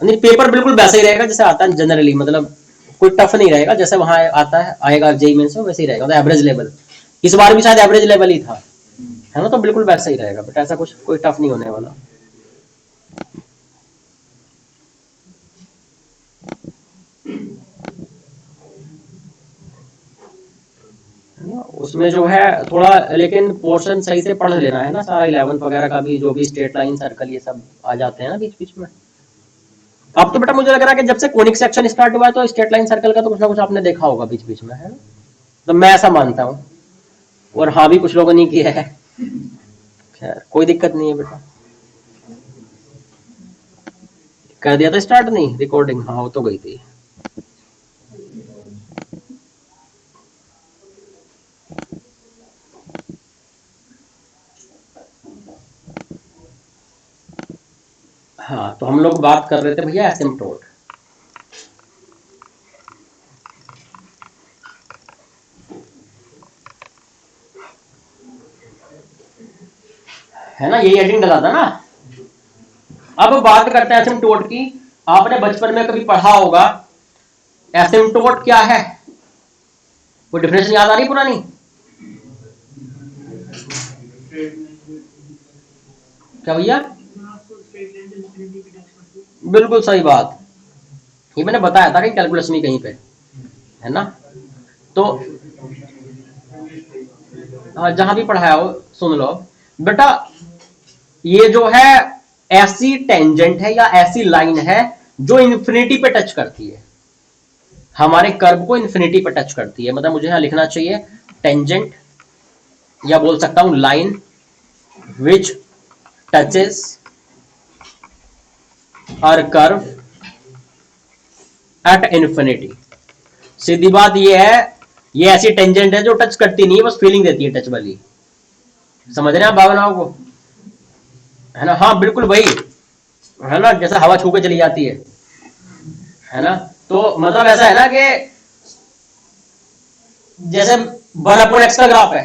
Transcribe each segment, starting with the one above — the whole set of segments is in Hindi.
नहीं, पेपर बिल्कुल वैसा ही रहेगा जैसे आता है जनरली, मतलब कोई टफ नहीं रहेगा, जैसे वहां आता है आएगा जेई मेंस में वैसे ही रहेगा, मतलब एवरेज लेवल। इस बार भी शायद एवरेज लेवल ही था, है ना, तो बिल्कुल वैसा ही रहेगा, बट ऐसा कुछ कोई टफ नहीं होने वाला। उसमें जो है थोड़ा लेकिन पोर्शन सही से पढ़ लेना है ना, सारा 11th वगैरह का भी, जो भी स्ट्रेट लाइन सर्कल ये सब आ जाते हैं ना बीच बीच में। अब तो बेटा मुझे लग रहा है कि जब से कोनिक सेक्शन स्टार्ट हुआ है तो स्ट्रेट लाइन सर्कल का तो कुछ ना कुछ आपने देखा होगा बीच बीच में, है ना, तो मैं ऐसा मानता हूँ, और हाँ भी कुछ लोगों ने किया है। खैर कोई दिक्कत नहीं है बेटा। कर दिया था स्टार्ट, नहीं रिकॉर्डिंग, हाँ हो तो गई थी। हाँ तो हम लोग बात कर रहे थे भैया एसिम्प्टोट, है ना, यही हेडिंग डला था ना। अब बात करते हैं एसिम्प्टोट की। आपने बचपन में कभी पढ़ा होगा एसिम्प्टोट क्या है, कोई डिफरेंस याद आ रही पुरानी? क्या भैया? बिल्कुल सही बात, ये मैंने बताया था कि कैलकुलस में कहीं पे, है ना, तो जहां भी पढ़ाया हो सुन लो बेटा। ये जो है ऐसी टेंजेंट है या ऐसी लाइन है जो इन्फिनिटी पे टच करती है, हमारे कर्व को इन्फिनिटी पे टच करती है, मतलब मुझे यहां लिखना चाहिए टेंजेंट, या बोल सकता हूं line which touches are curve at infinity. सीधी बात ये है, ये ऐसी टेंजेंट है जो टच करती नहीं है, बस फीलिंग देती है टच वाली। समझ रहे हैं आप भावनाओं को, है ना? हाँ बिल्कुल भाई, है ना, जैसे हवा छू के चली जाती है ना, तो मतलब ऐसा है ना कि जैसे 1/x का ग्राफ है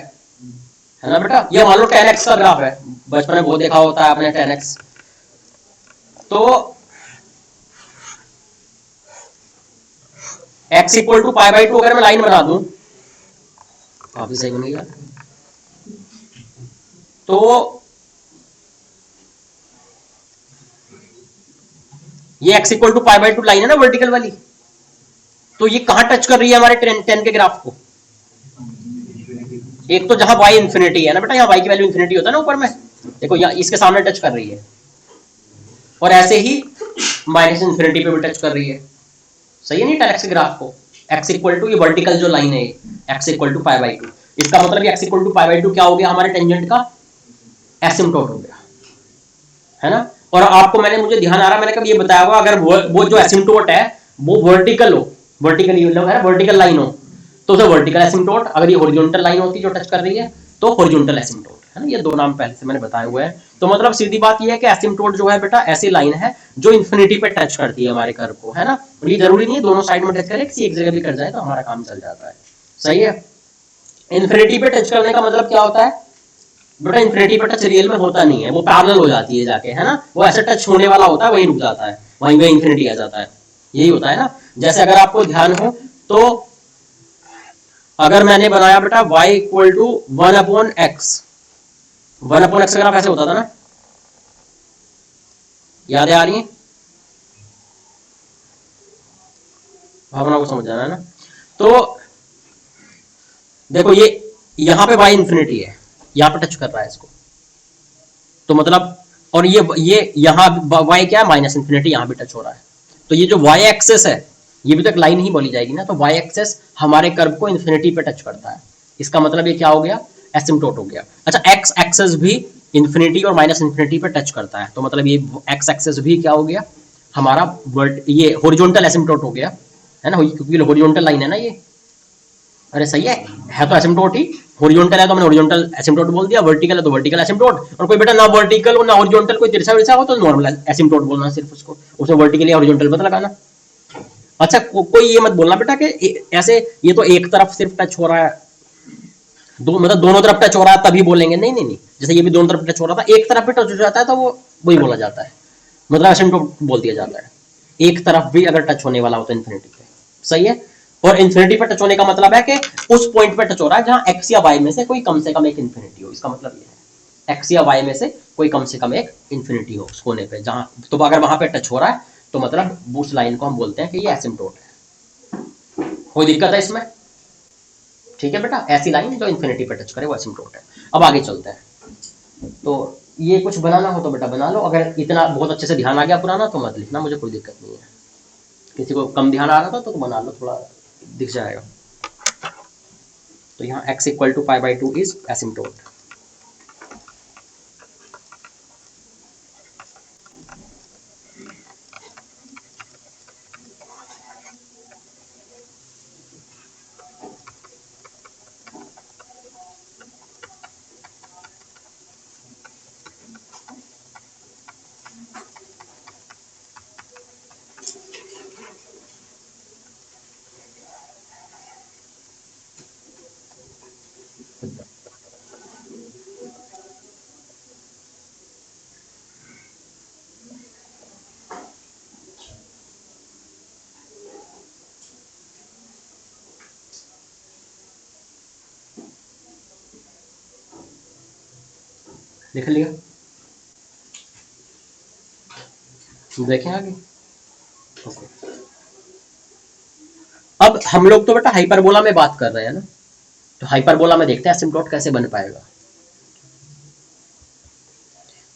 ना बेटा, ये मान लो 10x का ग्राफ है, बचपन में बहुत देखा होता है आपने 10x। तो x equal to pi by two अगर मैं लाइन बना दूं, काफी सही बन गया, तो ये x equal to pi by two line है ना वर्टिकल वाली, तो ये कहां टच कर रही है हमारे 10 के ग्राफ को? एक तो जहां y इंफिनिटी है ना बेटा, यहाँ y की वैल्यू इंफिनिटी होता है ना ऊपर में, देखो यहाँ इसके सामने टच कर रही है, और ऐसे ही माइनस इंफिनिटी पे भी टच कर रही है, सही है नहीं, टेन एक्स ग्राफ को x इक्वल टू, ये वर्टिकल जो लाइन है x equal to pi by two, इसका मतलब ये x equal to pi by two क्या हो गया हमारे टेंजेंट का एसिम्प्टोट हो गया, है ना। और आपको मैंने, मुझे ध्यान आ रहा, मैंने कभी ये बताया हुआ, अगर वो जो एसिम्प्टोट है वो वर्टिकल हो, वर्टिकल है वर्टिकल लाइन हो तो उसे वर्टिकल एसिम्प्टोट, अगर ये हॉरिजॉन्टल लाइन होती जो टच कर रही है तो हॉरिजॉन्टल एसिम्प्टोट, है ना, ये दो नाम पहले से मैंने बताए हुए हैं। तो मतलब सीधी बात ये है कि एसिम्प्टोट जो है बेटा ऐसी लाइन है जो इन्फिनिटी पे टच करती है हमारे कर्व को, है ना, और ये जरूरी नहीं है दोनों साइड में टच करे, किसी एक जगह भी कर जाए तो हमारा काम चल जाता है, सही है। इन्फिनिटी पे टच करने का मतलब क्या होता है बेटा, इन्फिनिटी पे टच रियल में होता नहीं है, वो पैरेलल हो जाती है जाके, है ना, वो ऐसे टच होने वाला होता है, वहीं रुक जाता है, वहीं पे इन्फिनिटी आ जाता है, यही होता है ना। जैसे अगर आपको ध्यान हो तो अगर मैंने बनाया बेटा y equal to 1/x, 1/x अगर आप ऐसे होता था ना, याद आ रही है भावना को, समझ जाना है ना। तो देखो ये यहां पे y इंफिनिटी है, यहां पे टच कर रहा है इसको, तो मतलब, और ये यहां y क्या है माइनस इंफिनिटी, यहां भी टच हो रहा है, तो ये जो y एक्सेस है ये भी तो एक लाइन ही बोली जाएगी ना, तो y एक्सेस हमारे कर्व को इंफिनिटी पे टच करता है, इसका मतलब ये क्या हो गया, एसिम्प्टोट हो गया। अच्छा x एक्सेस भी इंफिनिटी और माइनस इंफिनिटी पे टच करता है, तो मतलब ये x एक्सेस भी क्या हो गया हमारा, ये हॉरिजॉन्टल एसिम्प्टोट हो गया, है ना, क्योंकि हॉरिजॉन्टल लाइन है ना ये, अरे सही है तो एसिम्प्टोट ही, हॉरिजॉन्टल है तो मैंने हॉरिजॉन्टल एसिम्प्टोट बोल दिया, वर्टिकल है तो वर्टिकल एसिम्प्टोट, और कोई बेटा ना वर्टिकल हो ना हॉरिजॉन्टल, कोई तिरछा विरछा हो तो नॉर्मल एसिम्प्टोट बोलना सिर्फ उसको, उसमें वर्टिकल या हॉरिजॉन्टल मत लगाना। अच्छा कोई ये मत बोलना बेटा कि ऐसे ये तो एक तरफ सिर्फ टच हो रहा है, मतलब दोनों तरफ टच हो रहा है तभी बोलेंगे, नहीं नहीं नहीं, जैसे ये भी दोनों तरफ टच हो रहा था, एक तरफ भी टच हो जाता है तो वो वही बोला जाता है, मतलब एसिम्प्टोट बोल दिया जाता है। एक तरफ भी अगर टच होने वाला हो तो इन्फिनिटी पे, सही है। और इन्फिनिटी पे टच होने का मतलब है कि उस पॉइंट पे टच हो रहा है जहां एक्स या वाई में से कोई कम से कम एक इन्फिनिटी हो, इसका मतलब ये है एक्स या वाई में से कोई कम से कम एक इन्फिनिटी हो उस कोने पे जहां, तो अगर वहां पे टच हो रहा है तो मतलब उस लाइन को हम बोलते हैं कि ये एसिम्प्टोट है। कोई दिक्कत है इसमें? ठीक है बेटा, ऐसी लाइन जो इन्फिनिटी पे टच करे वो एसिम्प्टोट है। अब आगे चलते हैं। तो ये कुछ बनाना हो तो बेटा बना लो, अगर इतना बहुत अच्छे से ध्यान आ गया पुराना तो मत लिखना, मुझे कोई दिक्कत नहीं है। किसी को कम ध्यान आ रहा था तो बना लो, थोड़ा दिख जाएगा। तो यहाँ x equal to pi by 2 is asymptote. लिख लिया? देखें आगे। ओके, अब हम लोग तो बेटा हाइपरबोला में बात कर रहे हैं ना, तो हाइपरबोला में देखते हैं एसिम्प्टोट कैसे बन पाएगा।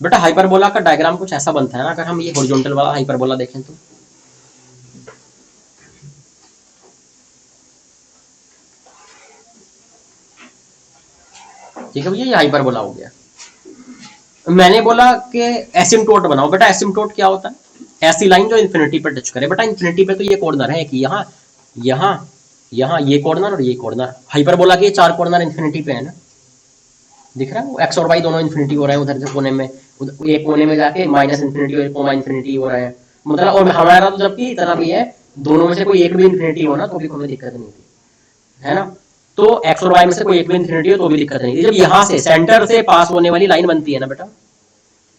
बेटा हाइपरबोला का डायग्राम कुछ ऐसा बनता है ना, अगर हम ये हॉरिजॉन्टल वाला हाइपरबोला देखें तो ठीक है भैया, ये हाइपरबोला हो गया। मैंने बोला कि एसिम्प्टोट बनाओ। बेटा एसिम्प्टोट क्या होता है? ऐसी लाइन जो इन्फिनिटी पर टच करे। बेटा इन्फिनिटी पे तो ये कॉर्नर है कि यहाँ यहाँ यहाँ ये कॉर्नर और ये कॉर्नर, हाइपरबोला के चार कॉर्नर इन्फिनिटी पे है ना, दिख रहा है वो एक्स और वाई दोनों इन्फिनिटी हो रहे हैं, उधर से कोने में, एक कोने में जाके माइनस इन्फिनिटी और कोमा इन्फिनिटी हो रहे हैं, मतलब। और हमारा तो जबकि इतना भी है, दोनों में से कोई एक भी इन्फिनिटी हो ना तो भी कोई दिक्कत नहीं थी, है ना। तो एक्स और वाई में से कोई एक भी इन्फिनिटी हो तो भी दिक्कत नहीं थी। जब यहाँ से सेंटर से पास होने वाली लाइन बनती है ना बेटा,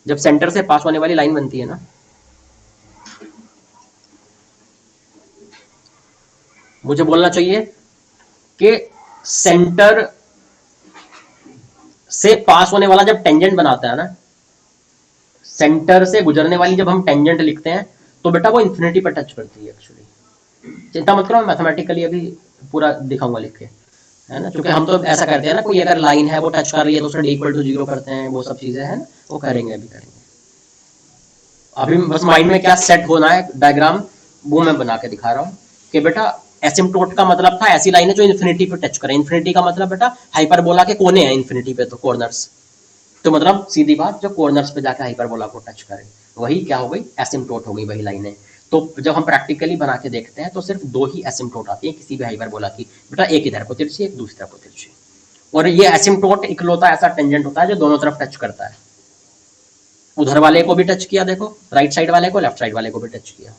जब सेंटर से पास होने वाली लाइन बनती है ना, मुझे बोलना चाहिए कि सेंटर से पास होने वाला जब टेंजेंट बनाता है ना, सेंटर से गुजरने वाली जब हम टेंजेंट लिखते हैं तो बेटा वो इन्फिनिटी पर टच करती है एक्चुअली। चिंता मत करो, मैं मैथमेटिकली अभी पूरा दिखाऊंगा लिख के, है ना। क्योंकि हम तो ऐसा करते हैं ना, कोई अगर लाइन है वो टच कर रही है तो उसका इक्वल टू 0 करते हैं, वो सब चीजें हैं ना, वो करेंगे, अभी करेंगे। अभी बस माइंड में क्या सेट होना है डायग्राम, वो मैं बना के दिखा रहा हूँ कि बेटा एसिम्प्टोट का मतलब था ऐसी लाइन है जो इन्फिनिटी पे टच करे। इन्फिनिटी का मतलब बेटा हाइपरबोला के कोने हैं इन्फिनिटी पे, तो कॉर्नर्स, तो मतलब सीधी बात जो कॉर्नर्स पे जाकर हाइपरबोला को टच करे वही क्या हो गई, एसिम्प्टोट हो गई, वही लाइनें। तो जब हम प्रैक्टिकली बना के देखते हैं तो सिर्फ दो ही एसिम्प्टोट आती है किसी भी हाइपरबोला की बेटा, एक इधर को तिरछी, एक दूसरी तरफ को तिरछी। और ये एसिम्प्टोट इकलौता ऐसा टेंजेंट होता है जो दोनों तरफ टच करता है। उधर वाले को भी टच किया, देखो राइट साइड वाले को, लेफ्ट साइड वाले को भी टच किया,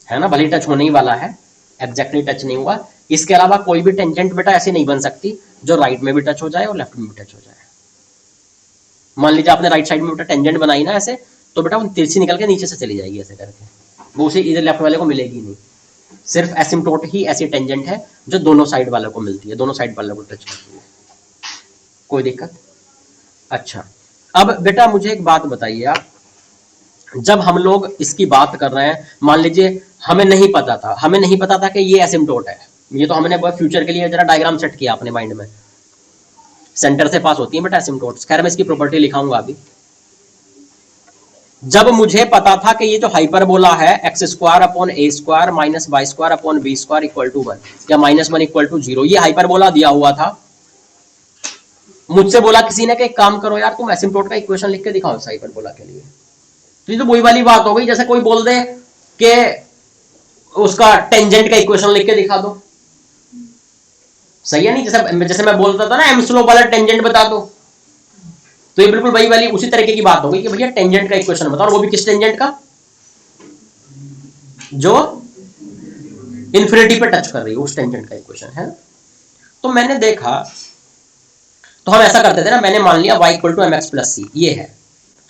है ना। भले टच होने ही वाला है, एग्जैक्टली टच नहीं हुआ। इसके अलावा कोई भी टेंजेंट बेटा ऐसी नहीं बन सकती जो राइट में भी टच हो जाए और लेफ्ट में भी टच हो जाए। मान लीजिए आपने राइट साइड में बेटा टेंजेंट बनाई ना ऐसे, तो बेटा वो तिरछी निकल के नीचे से चली जाएगी ऐसे करके, वो उसे इधर लेफ्ट वाले को मिलेगी नहीं। सिर्फ एसिम्प्टोट ही ऐसी टेंजेंट है जो दोनों साइड वालों को मिलती है, दोनों साइड वालों को टच करती है। कोई दिक्कत? अच्छा, अब बेटा मुझे एक बात बताइए आप, जब हम लोग इसकी बात कर रहे हैं, मान लीजिए हमें नहीं पता था कि ये एसिम्प्टोट है, ये तो हमने फ्यूचर के लिए जरा डायग्राम सेट किया अपने माइंड में। सेंटर से पास होती है बेटा एसिम्प्टोट्स, खैर मैं इसकी प्रॉपर्टी लिखाऊंगा अभी। जब मुझे पता था कि ये जो हाइपरबोला है x square upon a square minus y square upon b square equal to 1 या -1 इक्वल टू 0, ये हाइपरबोला दिया हुआ था। मुझसे बोला किसी ने कि एक काम करो यार, तुम एसिम्प्टोट का इक्वेशन लिख के दिखाओ इस हाइपरबोला के लिए। तो ये तो वही वाली बात हो गई जैसे कोई बोल दे कि उसका टेंजेंट का इक्वेशन लिख के दिखा दो, सही है नहीं। जैसे मैं बोलता था ना एम स्लोप वाला टेंजेंट बता दो, तो ये बिल्कुल वही वाली उसी तरीके की बात हो गई कि भैया टेंजेंट का इक्वेशन बताओ, और वो भी किस टेंजेंट का, जो इन्फिनिटी पे टच कर रही है उस टेंजेंट का इक्वेशन है। तो मैंने देखा, तो हम ऐसा करते थे ना, मैंने मान लिया y equal to mx plus c, ये है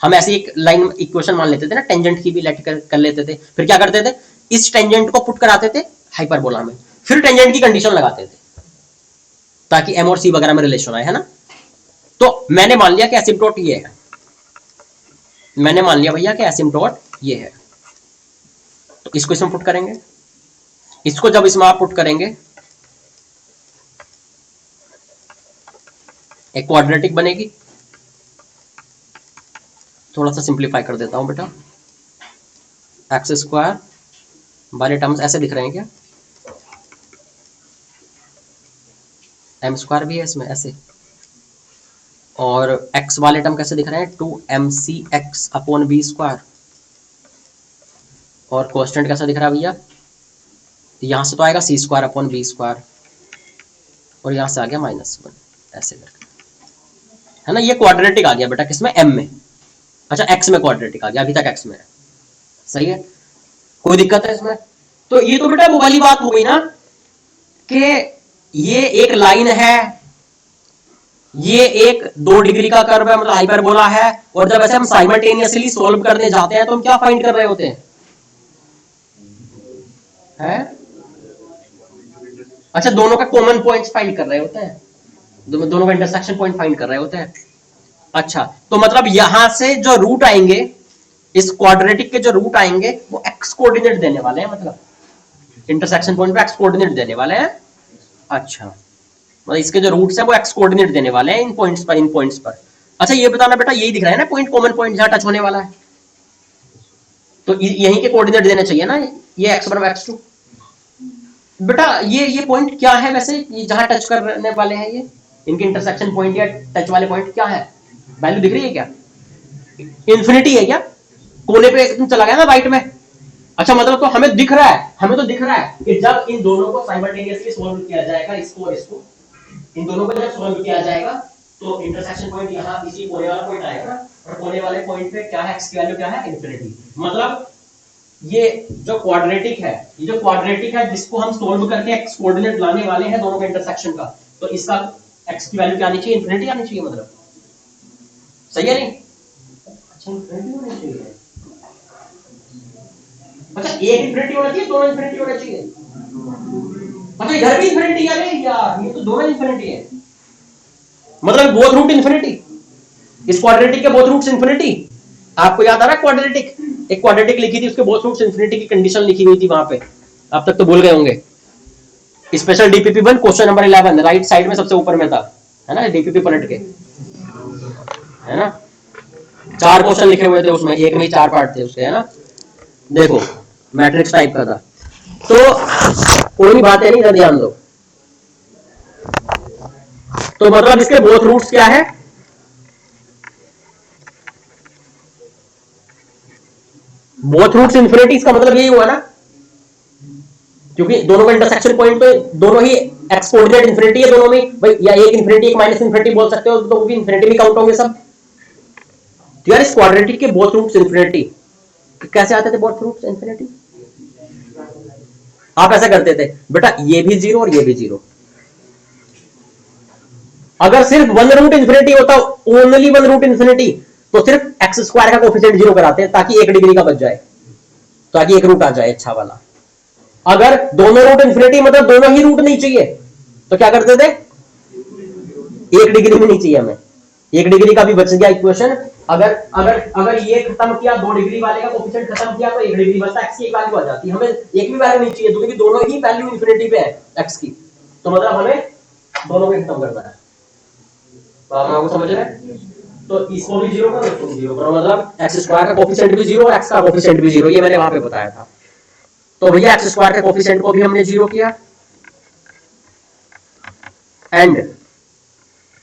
हम ऐसी एक लाइन इक्वेशन मान लेते थे ना, टेंजेंट की भी लेट कर लेते थे, फिर क्या करते थे, इस टेंजेंट को पुट कराते थे हाइपरबोला में, फिर टेंजेंट की कंडीशन लगाते थे ताकि एम और सी वगैरह में रिलेशन आए, है ना। तो मैंने मान लिया कि एसिम्पटोट ये है, मैंने मान लिया भैया कि एसिम्पटोट ये है, तो इसको इसमें पुट करेंगे, इसको जब इसमें आप पुट करेंगे एक क्वाड्रेटिक बनेगी। थोड़ा सा सिंप्लीफाई कर देता हूं बेटा, एक्स स्क्वायर वाले टर्म्स ऐसे दिख रहे हैं क्या, एम स्क्वायर भी है इसमें ऐसे, और एक्स वाले टर्म कैसे दिख रहे हैं, 2mc(x) अपॉन बी स्क्वायर, और कांस्टेंट कैसा दिख रहा है भैया, यहां से तो आएगा सी स्क्वायर अपॉन बी स्क्वायर, और यहां से आ गया -1 ऐसे करके, है ना। ये क्वाड्रेटिक आ गया बेटा किसमें, एम में। अच्छा एक्स में क्वाड्रेटिक आ गया, अभी तक एक्स में है, सही है, कोई दिक्कत है इसमें। तो ये तो बेटा वो वाली बात हो गई ना कि ये एक लाइन है, ये एक 2 डिग्री का कर्व है, मतलब हाइपरबोला है, और जब ऐसे हम साइमल्टेनियसली सॉल्व करने जाते हैं तो हम क्या फाइंड कर रहे होते हैं, है? अच्छा दोनों का कॉमन पॉइंट्स फाइंड कर रहे होते हैं, दोनों का इंटरसेक्शन पॉइंट फाइंड कर रहे होते हैं। अच्छा तो मतलब यहां से जो रूट आएंगे, इस क्वाड्रेटिक के जो रूट आएंगे वो एक्स कोऑर्डिनेट देने वाले हैं, मतलब इंटरसेक्शन पॉइंट पे एक्स कोऑर्डिनेट देने वाले हैं। अच्छा मतलब इसके जो रूट्स हैं वो एक्स कोऑर्डिनेट देने वाले हैं इन पॉइंट्स पर, इन पॉइंट्स पर। अच्छा ये बताना बेटा, यही दिख रहा है ना पॉइंट, कॉमन पॉइंट जहां टच होने वाला है, तो यहीं के कोऑर्डिनेट देने चाहिए ना, ये x1 x2। बेटा ये पॉइंट क्या है वैसे, ये जहां टच करने वाले हैं, ये इनके इंटरसेक्शन पॉइंट या टच वाले पॉइंट क्या है, वैल्यू दिख रही है क्या, इन्फिनिटी है क्या, कोने पे एकदम चला गया ना राइट में। अच्छा मतलब तो हमें दिख रहा है, हमें तो दिख रहा है कि जब इन दोनों को साइमल्टेनियसली सॉल्व किया जाएगा, इसको और इसको, इन दोनों को जब सॉल्व किया जाएगा तो इंटरसेक्शन पॉइंट यहाँ इसी कोने वाला पॉइंट आएगा ना, और कोने वाले पॉइंट पे क्या है, एक्स की वैल्यू क्या है, इन्फिनिटी। मतलब ये जो क्वाड्रेटिक है, ये जो क्वाड्रेटिक है जिसको हम सॉल्व करके एक्स कोऑर्डिनेट लाने वाले हैं दोनों के इंटरसेक्शन का, तो इसका एक्स की वैल्यू क्या आनी चाहिए, इन्फिनिटी आनी चाहिए, मतलब सही है नहीं। अच्छा इन्फिनिटी होनी चाहिए, अच्छा एक इन्फिनिटी होना चाहिए, दोनों इन्फिनिटी होना चाहिए। अच्छा इधर भी इन्फिनिटी है यार, ये तो दोनों इन्फिनिटी है, मतलब बोथ रूट इन्फिनिटी, इस क्वाड्रेटिक के बोथ रूट्स इन्फिनिटी। आपको याद आ रहा है क्वाड्रेटिक, एक क्वाड्रेटिक लिखी थी उसके बोथ रूट्स इन्फिनिटी की कंडीशन लिखी हुई थी वहां पे, अब तक तो भूल गए होंगे। Special DPP1 question number 11 right side में सबसे ऊपर में था, है ना, DPP पलट के, है ना, 4 क्वेश्चन लिखे हुए थे उसमें, एक में ही 4 पार्ट थे उसके, है ना, देखो मैट्रिक्स टाइप का था। तो कोई बात है नहीं, इधर ध्यान दो। तो मतलब इसके बोथ रूट्स क्या है, बोथ रूट्स इन्फिनिटी, इसका मतलब यही हुआ ना, क्योंकि दोनों का इंटरसेक्शन पॉइंट पे दोनों ही एक्स कोऑर्डिनेट इन्फिनिटी है दोनों में भाई, या एक इन्फिनिटी एक माइनस इन्फिनिटी बोल सकते हो, तो वो भी इन्फिनिटी में काउंट होंगे सब। तो यार इस क्वाड्रेटिक के बोथ रूट्स इन्फिनिटी कैसे आते थे, बोथ रूट्स इन्फिनिटी आप ऐसा करते थे बेटा, ये भी 0 और ये भी 0। अगर सिर्फ वन रूट इन्फिनिटी होता, ओनली वन रूट इन्फिनिटी, तो सिर्फ एक्स स्क्वायर का कोफिशिएंट 0 कराते ताकि 1 डिग्री का बच जाए, ताकि एक रूट आ जाए अच्छा वाला। अगर दोनों रूट इन्फिनिटी मतलब दोनों ही रूट नहीं चाहिए, तो क्या करते थे, 1 डिग्री में नहीं चाहिए हमें, 1 डिग्री का भी बच गया इक्वेशन। अगर अगर अगर ये खत्म किया, 2 डिग्री वाले का कोफिशिएंट खत्म किया, तो 1 डिग्री बचता, एक्स की एक वैल्यू आ जाती। हमें एक भी वैल्यू नहीं चाहिए क्योंकि दोनों ही वैल्यू इन्फिनिटी पे है एक्स की, तो मतलब हमें दोनों को खत्म करना है। तो आप लोगों को समझ रहे हैं, तो इसको भी 0 करो, इसको भी 0 करो, मतलब एक्स स्क्वायर का कोफिशिएंट भी 0 और एक्स का कोफिशिएंट भी 0, ये मैंने वहां पे बताया था। तो भैया एक्स स्क्वायर के कोफिशिएंट को भी हमने 0 किया, and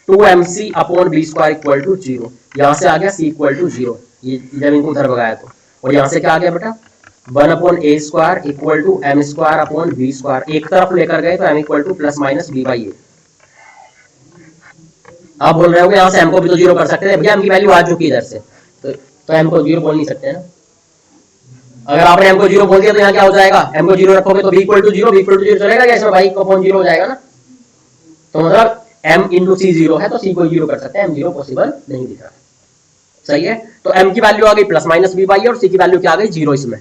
2mc upon b square equal to 0, यहां से आ गया c इक्वल टू 0, ये जब इनको उधर भगाया तो, और यहां से क्या आ गया बेटा, 1 upon a square equal to m square upon b square, एक तरफ लेकर गए तो m equal to plus minus b by a। आप बोल रहे हो यहां से m को भी तो 0 कर सकते थे भैया, m की वैल्यू आ चुकी इधर से, तो m को 0 बोल नहीं सकते ना। अगर आपने m को 0 बोल दिया तो यहाँ क्या हो जाएगा, m को 0 रखोगे तो b equal to 0, b equal to 0 चलेगा क्या, इसमें भाई को अपॉन 0 हो जाएगा ना। तो मतलब m इंटू c 0 है तो c को 0 कर सकते हैं, m 0 पॉसिबल नहीं दिख रहा। सही है। तो m की वैल्यू आ गई प्लस माइनस बी बाई और c की वैल्यू क्या आ गई 0 इसमें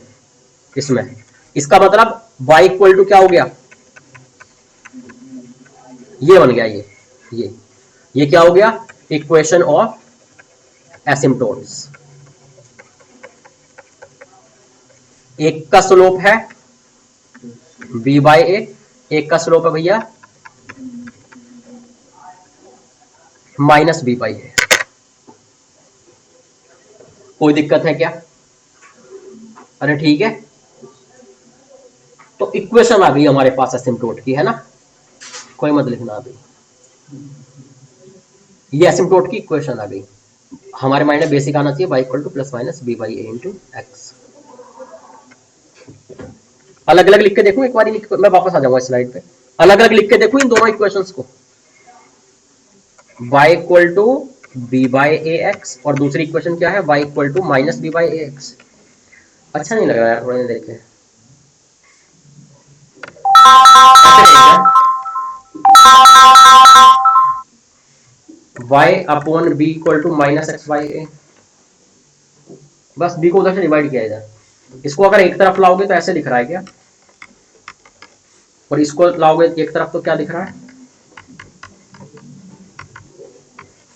इसमें। इसका मतलब y इक्वल टू क्या हो गया, ये बन गया ये क्या हो गया, इक्वेशन ऑफ एसिम्प्टोट्स। एक का स्लोप है b बाई ए, एक का स्लोप है भैया माइनस बी बाई ए। कोई दिक्कत है क्या? अरे ठीक है, तो इक्वेशन आ गई हमारे पास एसिम्प्टोट की, है ना, कोई मत लिखना अभी, ये एसिम्प्टोट की इक्वेशन आ गई। हमारे माइंड में बेसिक आना चाहिए y equal to plus minus b by a into x. अलग अलग लिख के देखूं एक बार, मैं वापस आ जाऊंगा स्लाइड पे, अलग अलग लिख के देखूं इन दोनों इक्वेशंस को, y equal to b by a x और दूसरी इक्वेशन क्या है y equal to minus b by a x. अच्छा नहीं लग रहा यार, थोड़ा देखे y upon b equal to minus x by a, बस b को उधर से डिवाइड किया जाए। इसको अगर एक तरफ लाओगे तो ऐसे दिख रहा है क्या, और इसको लाओगे एक तरफ तो क्या दिख रहा है,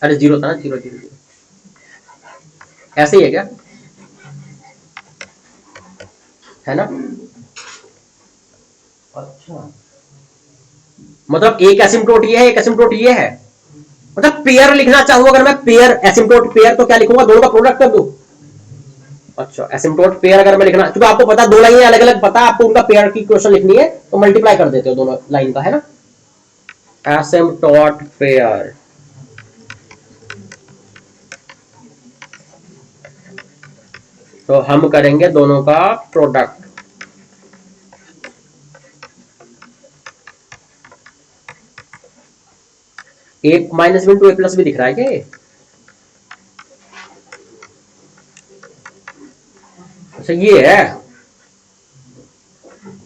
अरे जीरो था ना, जीरो जीरो जीरो, ऐसे ही है क्या, है ना। अच्छा मतलब एक एसिम्प्टोट ये है, एक एसिम्प्टोट ये है, मतलब पेयर लिखना चाहूँ अगर मैं, पेयर एसिम्प्टोट पेयर, तो क्या लिखूंगा, दोनों का प्रोडक्ट कर दूं। अच्छा एसिम्प्टोट पेयर अगर मैं लिखना, क्योंकि आपको पता दो लाइन अलग अलग पता, आपको उनका पेयर की इक्वेशन लिखनी है तो मल्टीप्लाई कर देते हो दोनों लाइन का, है ना। एसिम्प्टोट पेयर, तो हम करेंगे दोनों का प्रोडक्ट। एक माइनस इंटू ए प्लस भी दिख रहा है क्या ये? अच्छा ये है,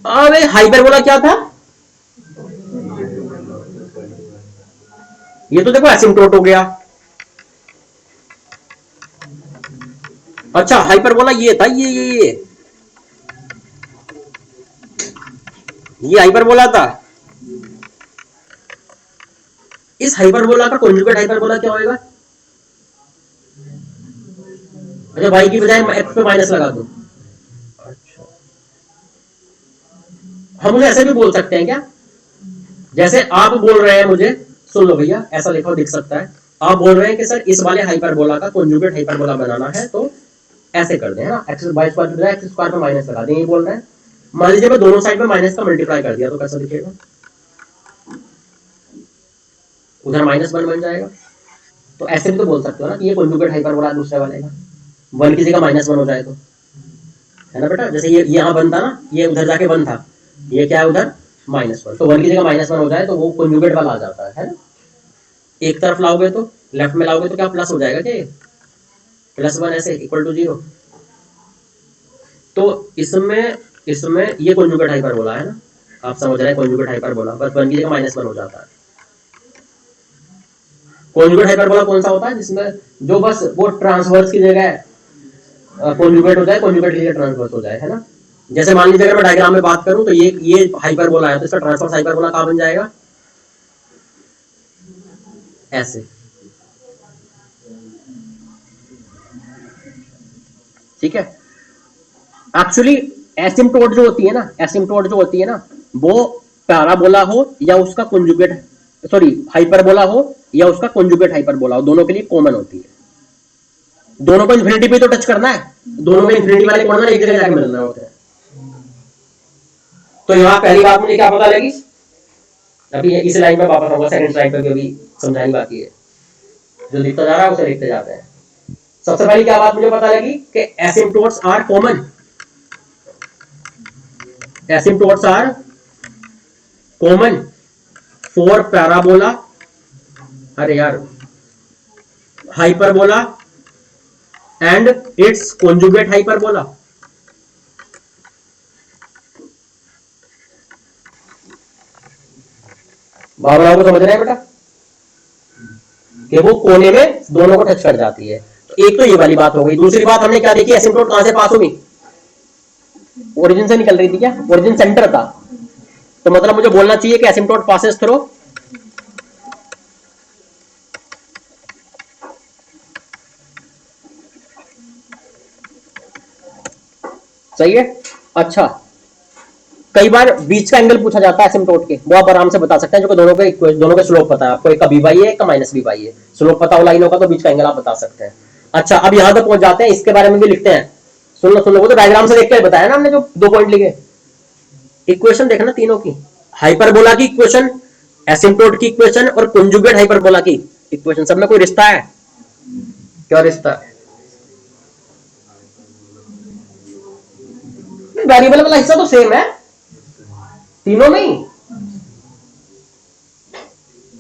अबे हाइपरबोला क्या था, ये तो देखो एसिम्प्टोट हो गया। अच्छा हाइपरबोला ये था, ये हाइपरबोला था। इस हाइपरबोला का कॉन्जुगेट हाइपरबोला क्या होगा? अच्छा भाई की बजाय एक्स पे माइनस लगा दो। अच्छा हम उन्हें ऐसे भी बोल सकते हैं क्या, जैसे आप बोल रहे हैं मुझे, सुन लो भैया ऐसा लिखो दिख सकता है, आप बोल रहे हैं कि सर इस वाले हाइपरबोला का कॉन्जुगेट हाइपरबोला बनाना है तो ऐसे कर दें, है ना, एक्स बाई स्क्वायर की बजाय एक्स स्क्वायर पे माइनस लगा दें, ये बोल रहे हैं। मान लीजिए मैं दोनों साइड में माइनस का मल्टीप्लाई कर दिया तो कैसा दिखेगा, उधर माइनस वन बन जाएगा। तो ऐसे भी तो बोल सकते हो ना कि ये कॉन्जुगेट हाइपरबोला दूसरे वाले का, वन की जगह माइनस वन हो जाए तो, है ना बेटा, जैसे ये यहाँ वन था ना, ये उधर जाके वन था, ये क्या है उधर माइनस वन, तो वन की जगह माइनस वन हो जाए तो वो कॉन्जुगेट वाला आ जाता है ना। एक तरफ लाओगे तो लेफ्ट में लाओगे तो क्या प्लस हो जाएगा क्या, प्लस वन ऐसे इक्वल टू जीरो। तो इसमें इसमें ये कॉन्जुगेट हाइपरबोला है ना, आप समझ रहे हैं कॉन्जुगेट हाइपरबोला, बस वन की जगह माइनस वन हो जाता है। कॉन्जुगेट हाइपरबोला कौन सा होता है, जिसमें जो बस वो ट्रांसवर्स की जगह कॉन्जुगेट हो जाए, कॉन्जुगेट की जगह ट्रांसवर्स हो जाए, है ना। जैसे मान लीजिए अगर मैं डायग्राम में बात करूं तो ये हाइपरबोला है तो इसका ट्रांसवर्स हाइपरबोला कहां बन जाएगा, ऐसे, ठीक है। एक्चुअली एसिम्प्टोट जो होती है ना, एसिम्प्टोट जो होती है ना, वो पैराबोला हो या उसका कॉन्जुगेट, सॉरी हाइपरबोला हो या उसका कॉन्जुगेट हाइपरबोला हो, दोनों के लिए कॉमन होती है। दोनों को इन्फिनिटी पे तो टच करना है, दोनों में इन्फिनिटी वाले कॉर्नर एक जगह जाके मिलना होता है। तो यहाँ पहली बात मुझे क्या पता लगी, अभी इस लाइन में वापस आऊंगा, सेकंड स्लाइड पे अभी समझानी बाकी है, जो लिखता जा रहा है उसे लिखते जाते हैं। सबसे पहली क्या बात मुझे पता लगी कि asymptotes are common, asymptotes are common for parabola, अरे यार hyperbola and its conjugate hyperbola. बाबरा को समझ रहे हैं बेटा कि वो कोने में दोनों को टच कर जाती है। तो एक तो ये वाली बात हो गई। दूसरी बात हमने क्या देखी, एसिम्प्टोट कहां से पास होगी, ओरिजिन से निकल रही थी क्या, ओरिजिन सेंटर था, तो मतलब मुझे बोलना चाहिए कि एसिम्प्टोट पासेस थ्रू सही है। अच्छा, कई बार बीच का एंगल पूछा जाता है एसिम्प्टोट के, वो आप आराम से बता सकते हैं, जो कि दोनों के स्लोप पता है आपको, एक का बी वाई है, एक का माइनस बी वाई है, स्लोप पता हो लाइनों का तो बीच का एंगल आप बता सकते हैं। अच्छा, अब यहां तक पहुंच जाते हैं, इसके बारे में भी लिखते हैं। सुन लो, वो तो डायग्राम से देख के बताया ना हमने, जो 2 पॉइंट लिखे। इक्वेशन देखना तीनों की, हाइपरबोला की इक्वेशन, एसिम्प्टोट की इक्वेशन और कंजुगेट हाइपरबोला की इक्वेशन, सब में कोई रिश्ता है? क्या रिश्ता है? वेरिएबल वाला हिस्सा तो सेम है तीनों में ही।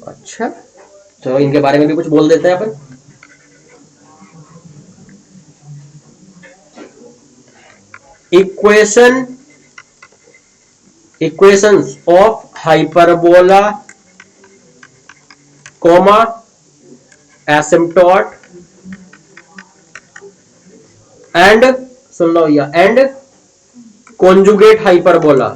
अच्छा, तो इनके बारे में भी कुछ बोल देते हैं अपन। Equations of hyperbola comma asymptote and, सुन लो भैया, and conjugate hyperbola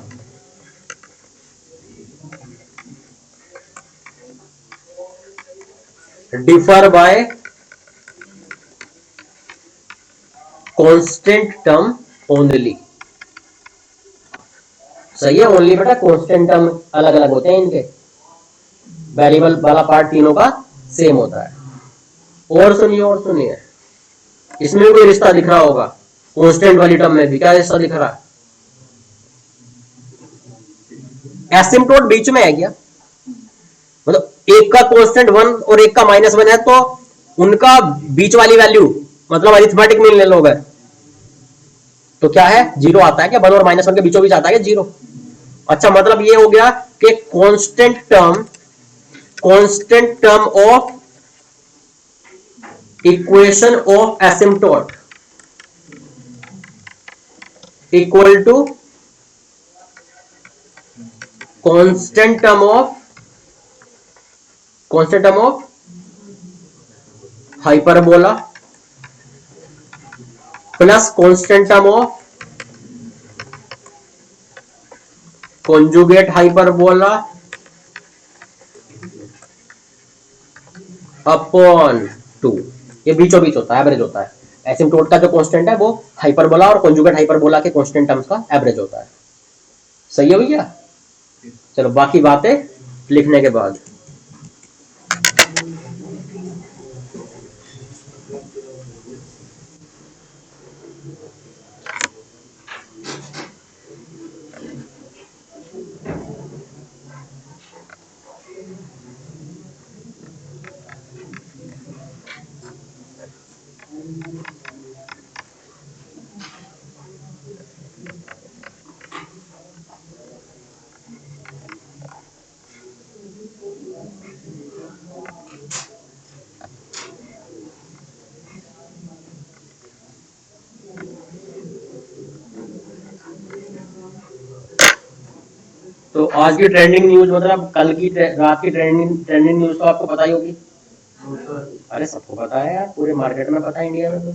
differ by constant term only। सही है, ओनली बेटा कांस्टेंट टर्म अलग अलग होते हैं इनके, वेरिएबल वाला पार्ट तीनों का सेम होता है। और सुनिए, इसमें भी कोई रिश्ता दिख रहा होगा, कांस्टेंट वाली टर्म में भी क्या रिश्ता दिख रहा है? एसिम्प्टोट बीच में है क्या, मतलब एक का कांस्टेंट 1 और एक का -1 है, तो उनका बीच वाली वैल्यू मतलब अरिथमेटिक मीन ले लोगे तो क्या है, 0 आता है क्या, 1 और -1 के बीचों बीच आता है क्या 0? अच्छा, मतलब ये हो गया कि constant term of equation of asymptote equal to constant term of hyperbola plus constant term of conjugate hyperbola upon 2। ये बीचों बीच होता है, एवरेज होता है। एसिम्प्टोट का जो कांस्टेंट है वो हाइपरबोला और कॉन्जुगेट हाइपरबोला के कांस्टेंट टर्म्स का एवरेज होता है। सही है भैया? चलो बाकी बातें लिखने के बाद। तो आज की ट्रेंडिंग न्यूज, मतलब कल की रात की ट्रेंडिंग न्यूज तो आपको पता ही होगी। अरे सबको पता है यार, पूरे मार्केट में पता है इंडिया में तो।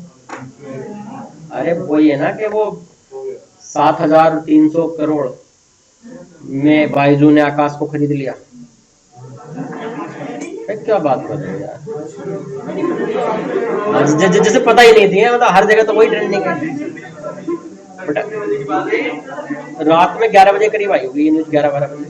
अरे वही है ना कि वो 7,300 करोड़ में बाइजू ने आकाश को खरीद लिया। क्या बात कर रहे हो यार, जैसे पता ही नहीं थी, मतलब हर जगह तो वही ट्रेंडिंग है। रात में 11 बजे करीब आई होगी ये न्यूज, 11-12 बजे।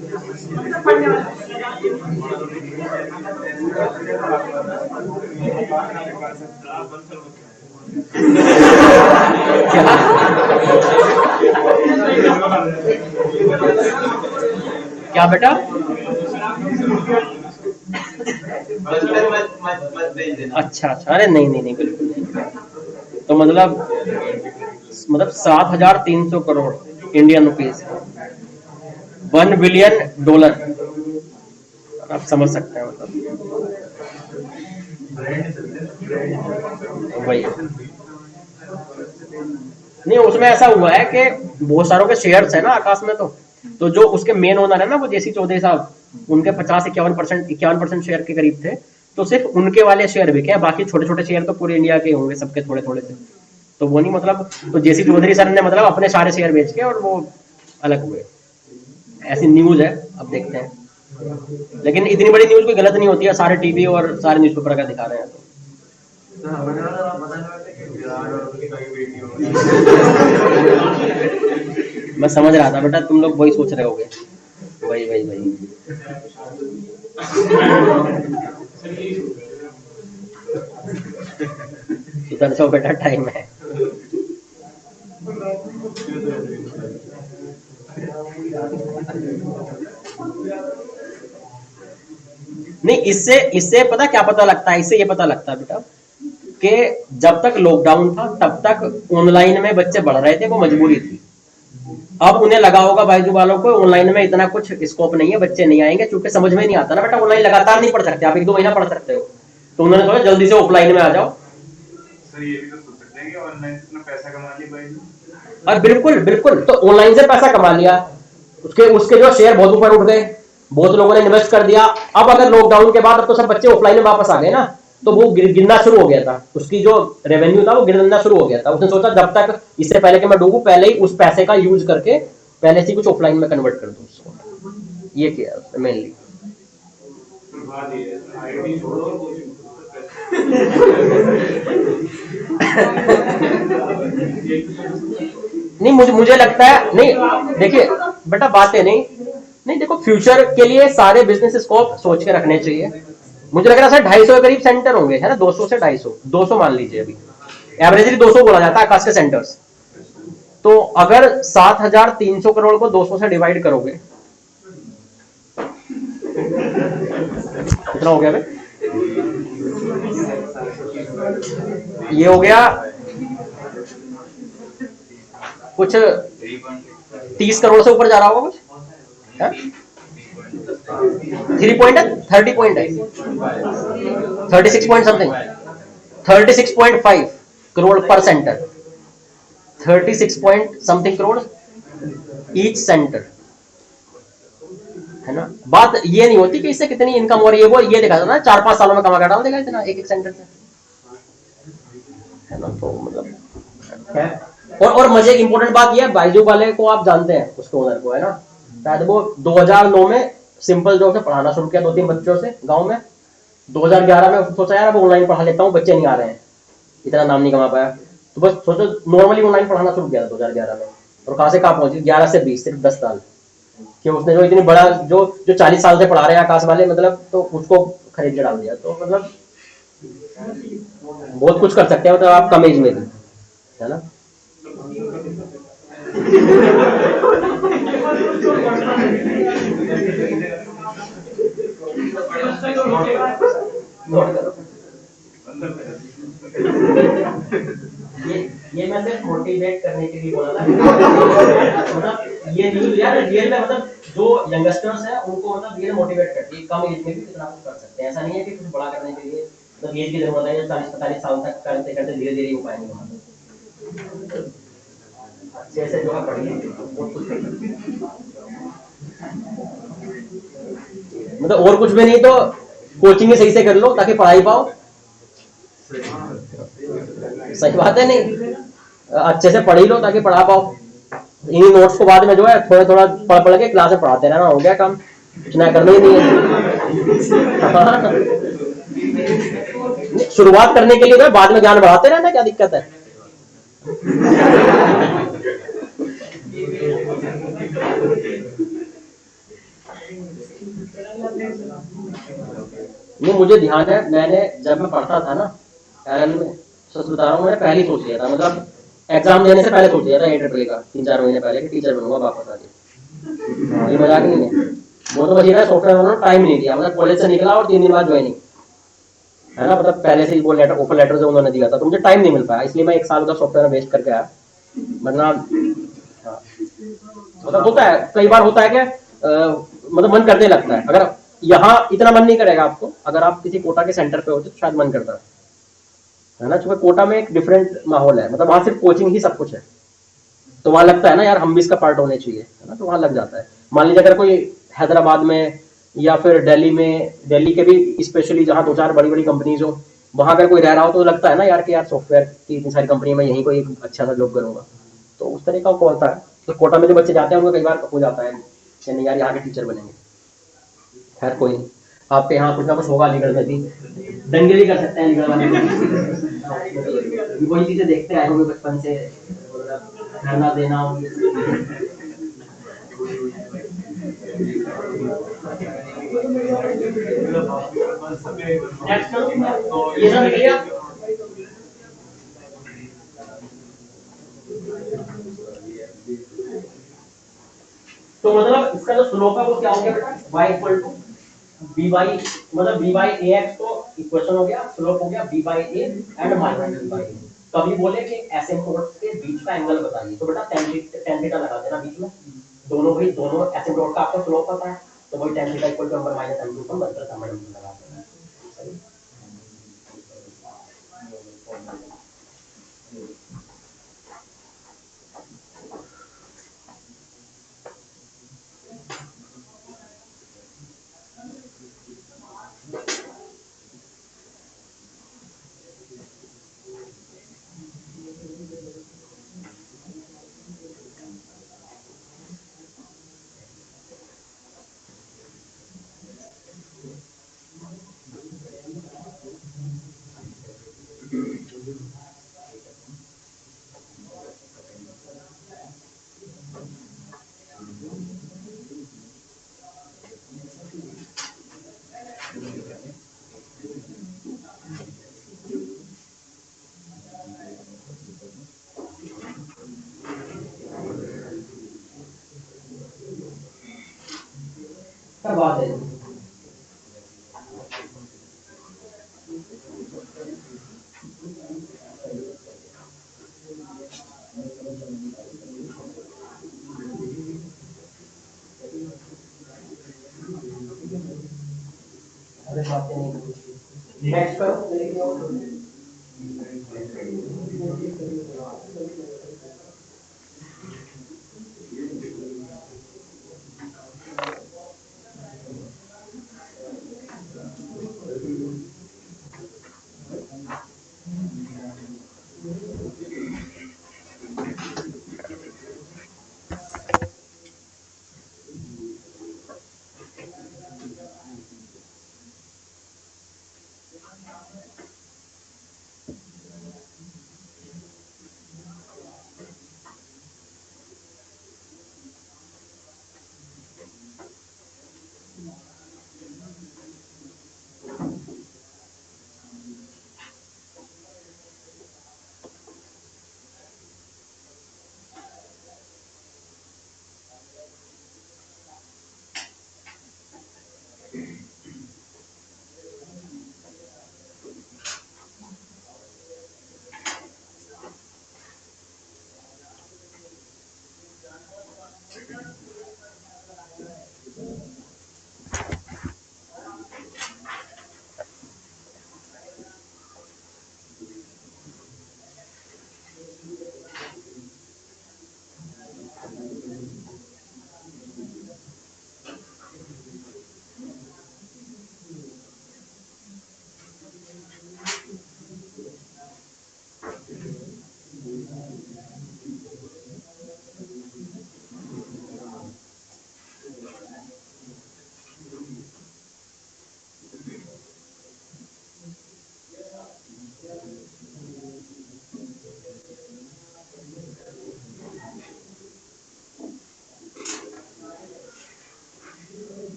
क्या बेटा? अच्छा, अरे नहीं बिल्कुल नहीं। तो मतलब 7,300 करोड़ इंडियन रुपीस, $1 बिलियन, आप समझ सकते हैं मतलब वही। नहीं, उसमें ऐसा हुआ है कि बहुत सारों के शेयर्स है ना आकाश में, तो जो उसके मेन ओनर है ना, वो जेसी चौधरी साहब, उनके 50-51% शेयर के करीब थे। तो सिर्फ उनके वाले शेयर बिके हैं, बाकी छोटे छोटे शेयर तो पूरे इंडिया के होंगे, सबके थोड़े थोड़े से। तो वो नहीं मतलब, तो जेसी चौधरी सर ने मतलब अपने सारे शेयर बेच के और वो अलग हुए, ऐसी न्यूज है। अब देखते हैं, लेकिन इतनी बड़ी न्यूज कोई गलत नहीं होती है, सारे टीवी और सारे न्यूज़पेपर का दिखा रहे हैं तो। मैं समझ रहा था बेटा, तुम लोग वही सोच रहे होगे, वही वही वही। सुधर जाओ बेटा, टाइम है। नहीं, इससे इससे पता क्या पता लगता है, इससे ये पता लगता है बेटा कि जब तक लॉकडाउन था तब तक ऑनलाइन में बच्चे बढ़ रहे थे, वो मजबूरी थी। अब उन्हें लगा होगा बायजू वालों को ऑनलाइन में इतना कुछ स्कोप नहीं है, बच्चे नहीं आएंगे, क्योंकि समझ में नहीं आता ना बेटा, ऑनलाइन लगातार नहीं पढ़ सकते आप, 1-2 महीना पढ़ सकते हो, तो उन्होंने सोचा जल्दी से ऑफलाइन में आ जाओ। सर ये भी तो सोच सकते हैं कि ऑनलाइन से इतना पैसा कमा लिया बायजू। और बिल्कुल बिल्कुल, तो ऑनलाइन से पैसा कमा लिया, उसके उसके जो शेयर बहुत ऊपर उठ गए, बहुत लोगों ने इन्वेस्ट कर दिया। अब अगर लॉकडाउन के बाद अब तो सब बच्चे ऑफलाइन में वापस आ गए ना, तो वो गिरना शुरू हो गया था, उसकी जो रेवेन्यू था वो गिरना शुरू हो गया था। उसने सोचा जब तक इससे पहले कि मैं डूबूं, पहले ही उस पैसे का यूज करके पहले से कुछ ऑफलाइन में कन्वर्ट कर दूं उसको। ये किया उसने मेनली। नहीं, मुझे लगता है, नहीं देखिए बेटा, बातें नहीं देखो, फ्यूचर के लिए सारे बिजनेस स्कोप सोच के रखने चाहिए। मुझे लग रहा है 250 के करीब सेंटर होंगे, है ना, 200 से 250, 200 मान लीजिए, अभी एवरेजली 200 बोला जाता है आकाश के सेंटर्स। तो अगर 7,300 करोड़ को 200 से डिवाइड करोगे, कितना हो गया भाई? ये हो गया कुछ 30 करोड़ से ऊपर जा रहा होगा कुछ, 3 पॉइंट है, 30 पॉइंट है, 36 पॉइंट समथिंग, 36.5 करोड़ पर centre, 36 point something crore each centre, है ना। बात ये नहीं होती कि इससे कितनी इनकम हो रही है, वो ये देखा था ना, 4-5 सालों में कमा कर डाल देगा इतना एक सेंटर से, है ना। तो मतलब है। और मजे की इंपॉर्टेंट बात ये है, बायजू वाले को आप जानते हैं, उसके ओनर को, है ना, शायद वो 2009 में सिंपल जॉब से पढ़ाना शुरू किया 2-3 बच्चों से गांव में। 2011 में सोचा यार अब ऑनलाइन पढ़ा लेता हूँ, बच्चे नहीं आ रहे हैं, इतना नाम नहीं कमा पाया, तो बस सोचो नॉर्मली ऑनलाइन पढ़ाना शुरू किया था 2011 में। और कहां से कहां पहुंची, 11 से 20, सिर्फ 10 साल कि उसने जो इतनी बड़ा जो 40 साल से पढ़ा रहे हैं आकाश वाले, मतलब तो उसको खरीद के डाल दिया। तो मतलब बहुत कुछ कर सकते हैं, मतलब आप कम एज में भी, है ना। ये मैं सिर्फ मोटिवेट करने के लिए बोला था। मतलब ये न्यूज़ यार रियल में, मतलब जो यंगस्टर्स हैं उनको मतलब रियल मोटिवेट करती है, कम एज में भी कितना कुछ कर सकते हैं। ऐसा नहीं है कि कुछ बड़ा करने के लिए मतलब एज की जरूरत है, 40-45 साल तक करते करते धीरे धीरे हो पाएंगे वहां। जैसे जो है पढ़िए, मतलब और कुछ भी नहीं तो कोचिंग सही से कर लो ताकि पढ़ाई पाओ। सही बात है, नहीं अच्छे से पढ़ ही लो ताकि पढ़ा पाओ। इन्हीं नोट्स को बाद में जो है थोड़ा थोड़ा पढ़ पढ़ के क्लास में पढ़ाते रहना, हो गया काम, कुछ ना करना ही नहीं है। शुरुआत करने के लिए बाद में ज्ञान बढ़ाते रहना, क्या दिक्कत है। नहीं मुझे ध्यान है, मैंने जब मैं पढ़ता था ना एलन में, सच बता रहा हूँ, मैंने पहले ही सोच लिया था, मतलब एग्जाम देने से पहले सोच लिया था AAA का 3-4 महीने पहले कि टीचर बनूंगा वापस आके। ये मजाक नहीं है, वो तो बची रहा सॉफ्टवेयर वालों ने टाइम नहीं दिया, मतलब कॉलेज से निकला और 3 दिन बाद ज्वाइनिंग, है ना, मतलब पहले से ही वो लेटर ऑफर लेटर जो उन्होंने दिया था, तो मुझे टाइम नहीं मिल पाया, इसलिए मैं 1 साल का सॉफ्टवेयर वेस्ट करके आया। मतलब मतलब होता है कई बार, होता है कि मतलब मन करने लगता है, अगर यहाँ इतना मन नहीं करेगा आपको, अगर आप किसी कोटा के सेंटर पे होते तो शायद मन करता है ना, क्योंकि कोटा में एक डिफरेंट माहौल है, मतलब वहां सिर्फ कोचिंग ही सब कुछ है, तो वहां लगता है ना यार हम भी इसका पार्ट होने चाहिए, है ना, तो वहां लग जाता है। मान लीजिए अगर कोई हैदराबाद में या फिर दिल्ली में, दिल्ली के भी स्पेशली जहाँ दो चार बड़ी बड़ी कंपनीज हो, वहाँ अगर कोई रह रहा हो तो लगता है ना यार कि यार सॉफ्टवेयर की इतनी सारी कंपनी में यहीं कोई एक अच्छा सा जॉब करूंगा। तो उस तरीका का होता है। तो कोटा में जो बच्चे जाते हैं उनको कई बार हो जाता है कि नहीं यार यहाँ के टीचर बनेंगे। खैर कोई नहीं, आपके यहाँ कुछ ना कुछ होगा अलीगढ़ में भी, दंगे भी कर सकते हैं अलीगढ़ वाले वही चीजें देखते आए होंगे बचपन से, खाना देना। नेक्स्ट ये सब लिख लिया। तो मतलब इसका जो स्लोप है वो क्या हो गया बेटा, y equal to b by, मतलब बी बाई ए एक्स तो इक्वेशन हो गया, स्लोप हो गया b by a and minus b by a. कभी बोले कि एसिम्प्टोट के बीच का एंगल बताइए, तो बेटा टेन थीटा लगा देना बीच में, दोनों भाई दोनों एसिम्प्टोट का आपको स्लोप पता है, तो वही tan theta equal to number minus m two का मतलब नंबर लगा देना। सही। करवा दे। अरे बातें नहीं, नेक्स्ट करो।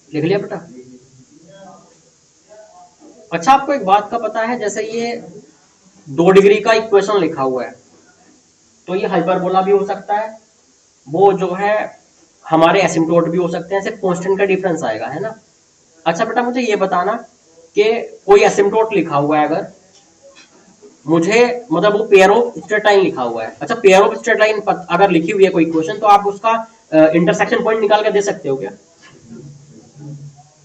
लिख लिया बेटा। अच्छा आपको एक बात का पता है, जैसे ये 2 डिग्री का इक्वेशन लिखा हुआ है, तो ये हाइपरबोला भी हो सकता है, वो जो है हमारे एसिम्प्टोट भी हो सकते हैं, सिर्फ कांस्टेंट का डिफरेंस आएगा, है ना। अच्छा बेटा मुझे ये बताना कि कोई एसिम्प्टोट लिखा हुआ है, अगर मुझे मतलब वो पेयर ऑफ स्ट्रेट लाइन लिखा हुआ है। अच्छा पेयर ऑफ स्ट्रेट लाइन अगर लिखी हुई है कोई इक्वेशन, तो आप उसका इंटरसेक्शन पॉइंट निकाल कर दे सकते हो क्या?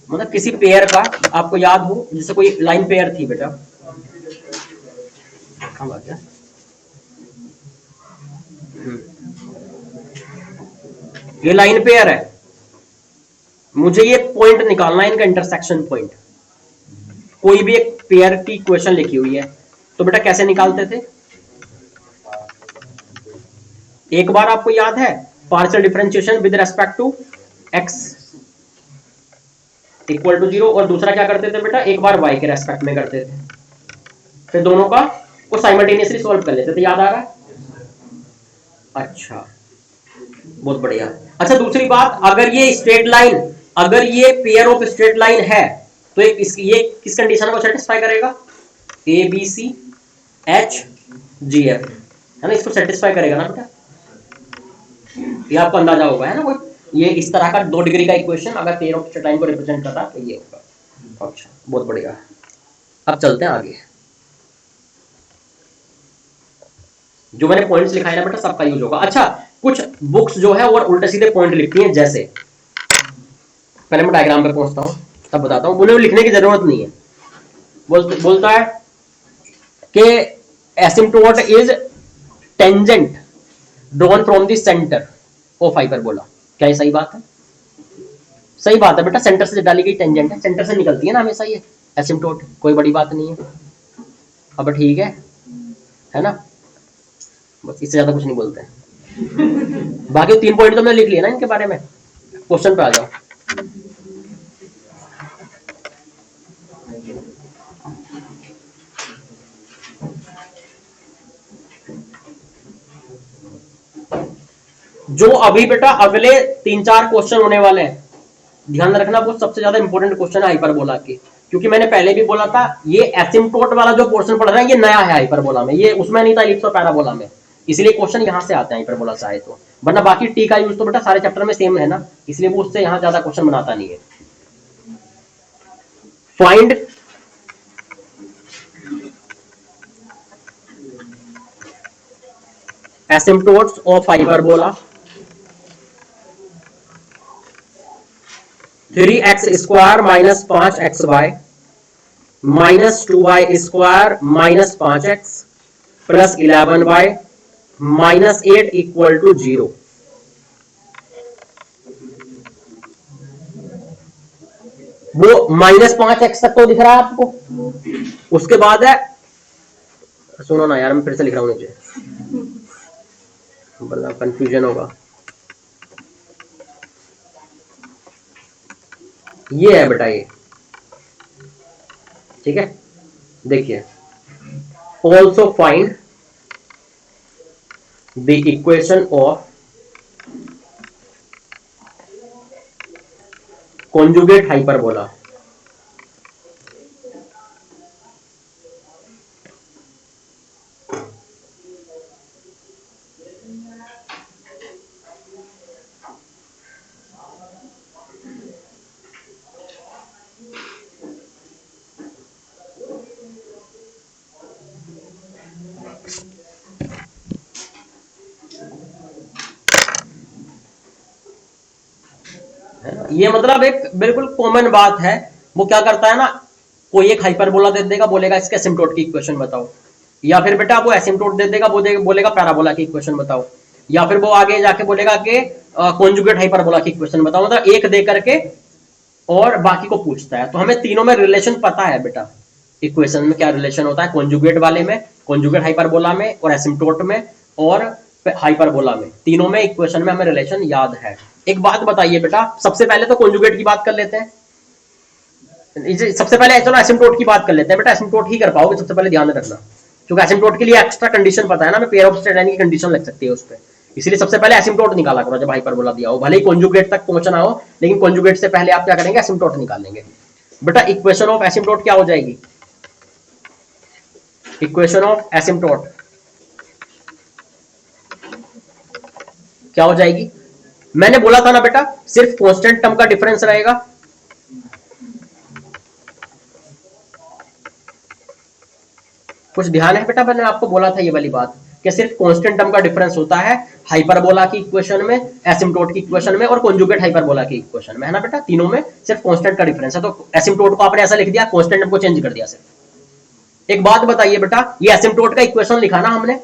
मतलब किसी पेयर का आपको याद हो, जैसे कोई लाइन पेयर थी बेटा, ये लाइन पेयर है, मुझे ये पॉइंट निकालना है, इनका इंटरसेक्शन पॉइंट। कोई भी एक पेयर की इक्वेशन लिखी हुई है, तो बेटा कैसे निकालते थे? एक बार आपको याद है partial differentiation with respect to x equal to 0, और दूसरा क्या करते थे बेटा, एक बार y के रेस्पेक्ट में करते थे, फिर दोनों का को साइमल्टेनियसली सॉल्व कर लेते थे। याद आ रहा है? अच्छा बहुत बढ़िया। अच्छा दूसरी बात, अगर ये स्ट्रेट लाइन, अगर ये पेयर ऑफ स्ट्रेट लाइन है, तो ये किस कंडीशन को सेटिस्फाई करेगा? A b c h g f, है ना, इसको सेटिस्फाई करेगा ना बेटा, ये आपको अंदाजा होगा, है ना। वो ये इस तरह का 2 डिग्री का इक्वेशन अगर पेयर ऑफ स्ट्रेट लाइन को रिप्रेजेंट करता है तो ये होगा। अच्छा बहुत बढ़िया। अब चलते हैं आगे, जो मैंने पॉइंट्स लिखाए ना बेटा सबका यूज होगा। अच्छा कुछ बुक्स जो है और उल्टे सीधे पॉइंट लिखती हैं, जैसे पहले मैं डायग्राम पे पहुंचता हूं तब बताता हूं, उन्हें लिखने की जरूरत नहीं है। बोलता है कि asymptote is tangent drawn from the centre of hyperbola. क्या ये सही बात है? सही बात है बेटा, सेंटर से डाली गई टेंजेंट है, सेंटर से निकलती है ना हमेशा ये एसिम्प्टोट, कोई बड़ी बात नहीं है। अब ठीक है ना, बस इससे ज्यादा कुछ नहीं बोलते हैं। बाकी 3 पॉइंट तो मैंने लिख लिया ना इनके बारे में। क्वेश्चन पे आ जाओ। जो अभी बेटा अगले 3-4 क्वेश्चन होने वाले हैं, ध्यान रखना, वो सबसे ज्यादा इंपॉर्टेंट क्वेश्चन है हाइपरबोला के, क्योंकि मैंने पहले भी बोला था ये एसिम्प्टोट वाला जो पोर्शन पढ़ रहा है ये नया है हाइपरबोला में, ये उसमें नहीं था इलिप्स और पैराबोला में, इसलिए क्वेश्चन यहां से आते हैं हाइपरबोला से आए तो, वरना बाकी टी का यूज तो बेटा सारे चैप्टर में सेम है ना, इसलिए वो उससे यहां ज्यादा क्वेश्चन बनाता नहीं है। Find asymptotes of hyperbola 3x square minus 5xy minus 2y square minus 5x plus 11y minus 8 equal to 0। वो माइनस 5x तक तो दिख रहा है आपको, उसके बाद है, सुनो ना यार मैं फिर से लिख रहा हूं नीचे, बड़ा कंफ्यूजन होगा। ये है बेटा ये, ठीक है, देखिए also find the equation of conjugate hyperbola. ये मतलब एक बिल्कुल कॉमन बात है, वो क्या करता है ना, कोई एक हाइपरबोला दे देगा, बोलेगा इसके एसिम्प्टोट की इक्वेशन बताओ, या फिर बेटा वो एसिम्प्टोट दे देगा, बोलेगा पैराबोला की इक्वेशन बताओ, या फिर वो आगे जाके बोलेगा कि कॉन्जुगेट हाइपरबोला की इक्वेशन बताओ, मतलब एक दे करके और बाकी को पूछता है। तो हमें तीनों में रिलेशन पता है बेटा, इक्वेशन में क्या रिलेशन होता है, कॉन्जुगेट वाले में, कॉन्जुगेट हाइपरबोला में, और एसिम्प्टोट में और हाइपरबोला में, तीनों में इक्वेशन में हमें रिलेशन याद है। एक बात बताइए बेटा, सबसे पहले तो कॉन्जुगेट की बात कर लेते हैं, सबसे पहले चलो एसिम्प्टोट की बात कर लेते हैं बेटा, एसिम्प्टोट ही कर पाओगे सबसे पहले, ध्यान रखना, क्योंकि एसिम्प्टोट के लिए एक्स्ट्रा कंडीशन पता है ना, मैं पेयर ऑफ स्ट्रेट लाइन की कंडीशन लग सकती है उस पर, इसलिए सबसे पहले एसिम्प्टोट निकाला करो जब हाइपरबोला दिया हो, भले ही कॉन्जुगेट तक पहुंचना हो, लेकिन कॉन्जुगेट से पहले आप क्या करेंगे, एसिम्प्टोट निकालेंगे। बेटा इक्वेशन ऑफ एसिम्प्टोट क्या हो जाएगी, इक्वेशन ऑफ एसिम्प्टोट क्या हो जाएगी? मैंने बोला था ना बेटा सिर्फ कांस्टेंट टर्म का डिफरेंस रहेगा। कुछ ध्यान है बेटा? मैंने आपको बोला था ये वाली बात कि सिर्फ कांस्टेंट टर्म का डिफरेंस होता है हाइपरबोला की इक्वेशन में, एसिम्प्टोट की इक्वेशन में और कॉन्जुगेट हाइपरबोला की इक्वेशन में, है ना बेटा? तीनों में सिर्फ कांस्टेंट का डिफरेंस है। तो एसिम्प्टोट को आपने ऐसा लिख दिया, कांस्टेंट टर्म को चेंज कर दिया सिर्फ। एक बात बताइए बेटा, ये एसिम्प्टोट का इक्वेशन लिखा ना हमने,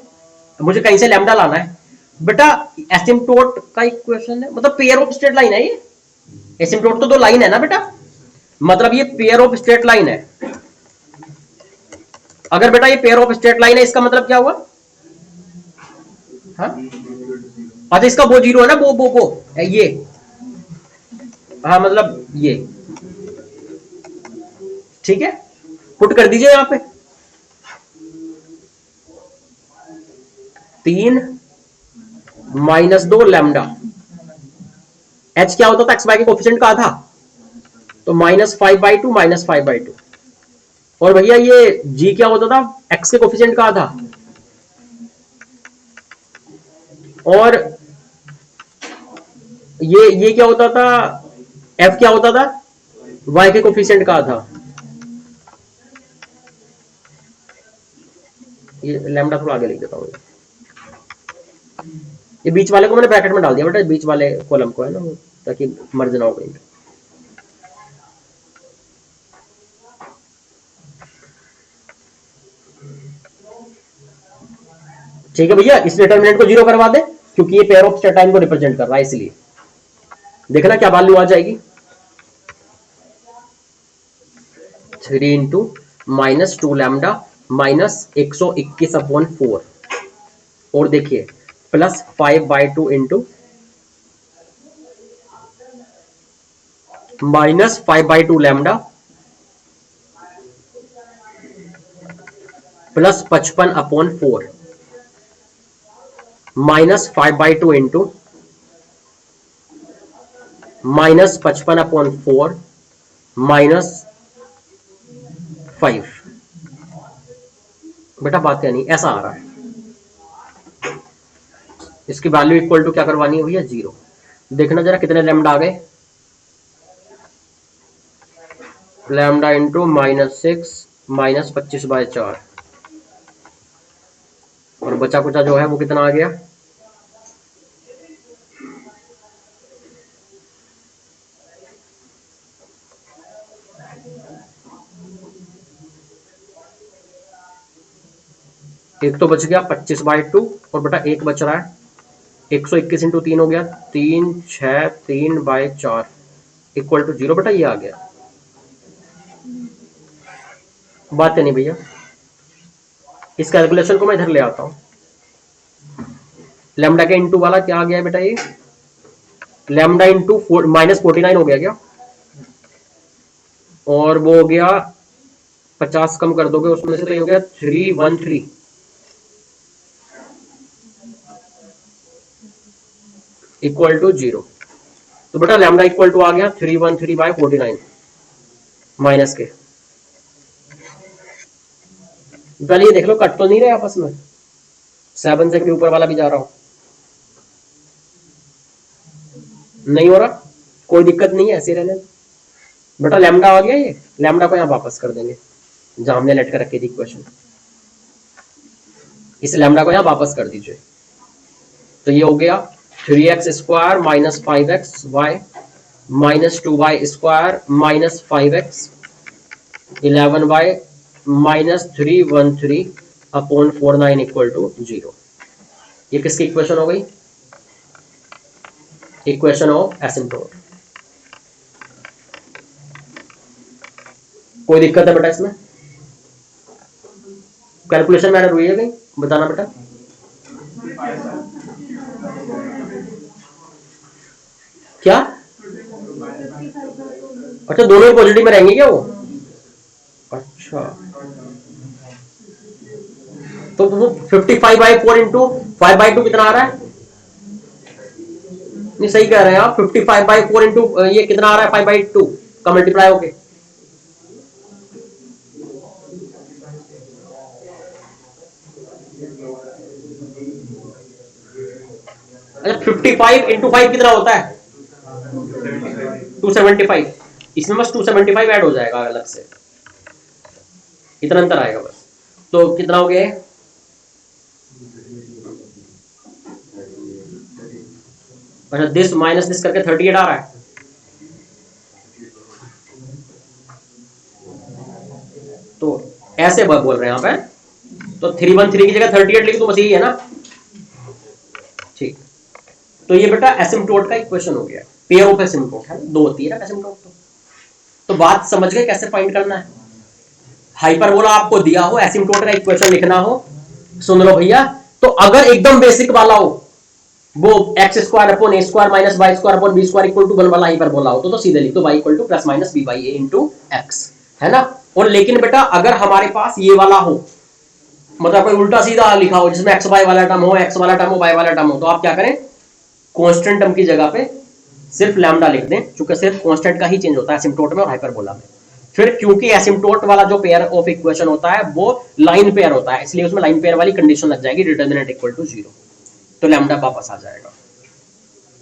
मुझे कहीं से लैम्डा लाना है बेटा। एसिम्प्टोट का इक्वेशन है मतलब पेयर ऑफ स्ट्रेट लाइन है ये। एसिम्प्टोट तो दो लाइन है ना बेटा, मतलब ये पेयर ऑफ स्ट्रेट लाइन है। अगर बेटा ये पेयर ऑफ स्ट्रेट लाइन है इसका मतलब क्या हुआ? हाँ अच्छा, इसका वो जीरो है ना, वो ये, हाँ मतलब ये, ठीक है। पुट कर दीजिए यहां पे 3 - 2 लैम्डा। एच क्या होता था? एक्स वाई के कोफिशिएंट का आधा, तो -5/2 -5/2। और भैया ये जी क्या होता था? एक्स के कोफिशिएंट का आधा। और ये क्या होता था? एफ क्या होता था? वाई के कोफिशिएंट का आधा। ये लैम्डा थोड़ा आगे लिख देता हूँ, ये बीच वाले को मैंने ब्रैकेट में डाल दिया बेटा, बीच वाले कॉलम को, है ना, ताकि मर्ज ना हो कहीं। ठीक है भैया, इस डिटरमिनेंट को जीरो करवा दे क्योंकि ये पेयर ऑफ स्ट्रेट लाइन को रिप्रेजेंट कर रहा है, इसलिए देखना क्या वैल्यू आ जाएगी। 3 × -2 लैम्डा -121/4 और देखिए +5/2 इंटू -5/2 लैम्डा +55/4 -5/2 इंटू -55/4 -5। बेटा बात क्या नहीं, ऐसा आ रहा है। इसकी वैल्यू इक्वल टू क्या करवानी है भैया? 0। देखना जरा कितने लैम्डा आ गए। लैम्डा इंटू -6 -25/4 और बचा कुचा जो है वो कितना आ गया? एक तो बच गया 25/2 और बेटा एक बच रहा है 121 इंटू 3 हो गया 3 6 3/4 इक्वल टू 0। बेटा ये आ गया। बात नहीं भैया, इस कैलकुलेशन को मैं इधर ले आता हूं। लैम्डा के इंटू वाला क्या आ गया बेटा? ये लैम्डा इंटू -49 हो गया क्या? और वो हो गया 50 कम कर दोगे उसमें से तो ये हो गया 313 इक्वल टू 0। तो बेटा लैम्डा इक्वल टू आ गया 313/49 माइनस के। पहले ये देख लो कट तो नहीं रहे आपस में, 7 से भी ऊपर वाला भी जा रहा हूं, नहीं हो रहा, कोई दिक्कत नहीं है, ऐसे रहने। बेटा लैम्डा आ गया, ये लैम्डा को यहां वापस कर देंगे जहां हमने लेट कर रखी थी इक्वेशन, इस लैम्डा को यहां वापस कर दीजिए। तो ये हो गया 3x² - 5xy -2y² -5x 11y -313/49 equal to 0। ये किसकी इक्वेशन हो गई? Equation of asymptote. कोई दिक्कत है बेटा इसमें? कैलकुलेशन मैंने हुई है कहीं? बताना बेटा। क्या? अच्छा दोनों ही पॉजिटिव में रहेंगे क्या वो? अच्छा तो 55/4 इंटू 5/2 कितना आ रहा है? नहीं सही कह रहे हैं आप, 55/4 इंटू ये कितना आ रहा है? 5/2 का मल्टीप्लाई होके अच्छा 55 इंटू 5 कितना होता है? 275। इसमें बस 275 ऐड हो जाएगा अलग से, इतना अंतर आएगा बस। तो कितना हो गया? अच्छा दिस माइनस दिस करके 38 आ रहा है। तो ऐसे बोल रहे हैं यहाँ पे, तो 313 की जगह 38 लिख तो बस यही है ना। ठीक, तो ये बेटा एसिम्प्टोट का इक्वेशन हो गया, पेयर ऑफ एसिम्प्टोट है, दो होती है ना एसिम्प्टोट। तो बात समझ गए कैसे फाइंड करना है? हाइपरबोला आपको दिया हो, एसिम्प्टोट का इक्वेशन लिखना हो, सुन लो भैया। तो अगर एकदम बेसिक वाला हो, वो x square upon a square minus y square upon b square equal to 1 वाला हाइपरबोला हो, तो सीधे लिख दो y equal to plus minus b by a into x, है ना। और लेकिन बेटा अगर हमारे पास ये वाला हो, मतलब कोई उल्टा सीधा लिखा हो जिसमें एक्स वाई वाला टर्म हो, एक्स वाला टर्म हो, वाई वाला टर्म हो, तो आप क्या करें, कांस्टेंट टर्म की जगह पे सिर्फ लैम्डा लिख दें, क्योंकि सिर्फ कांस्टेंट का ही चेंज होता है एसिम्प्टोट में और हाइपरबोला में। फिर क्योंकि एसिम्प्टोट वाला जो पेयर ऑफ इक्वेशन होता है वो लाइन पेयर होता है, इसलिए उसमें लाइन पेयर वाली कंडीशन लग जाएगी, डिटरमिनेंट इक्वल टू 0, तो लैम्डा वापस आ जाएगा।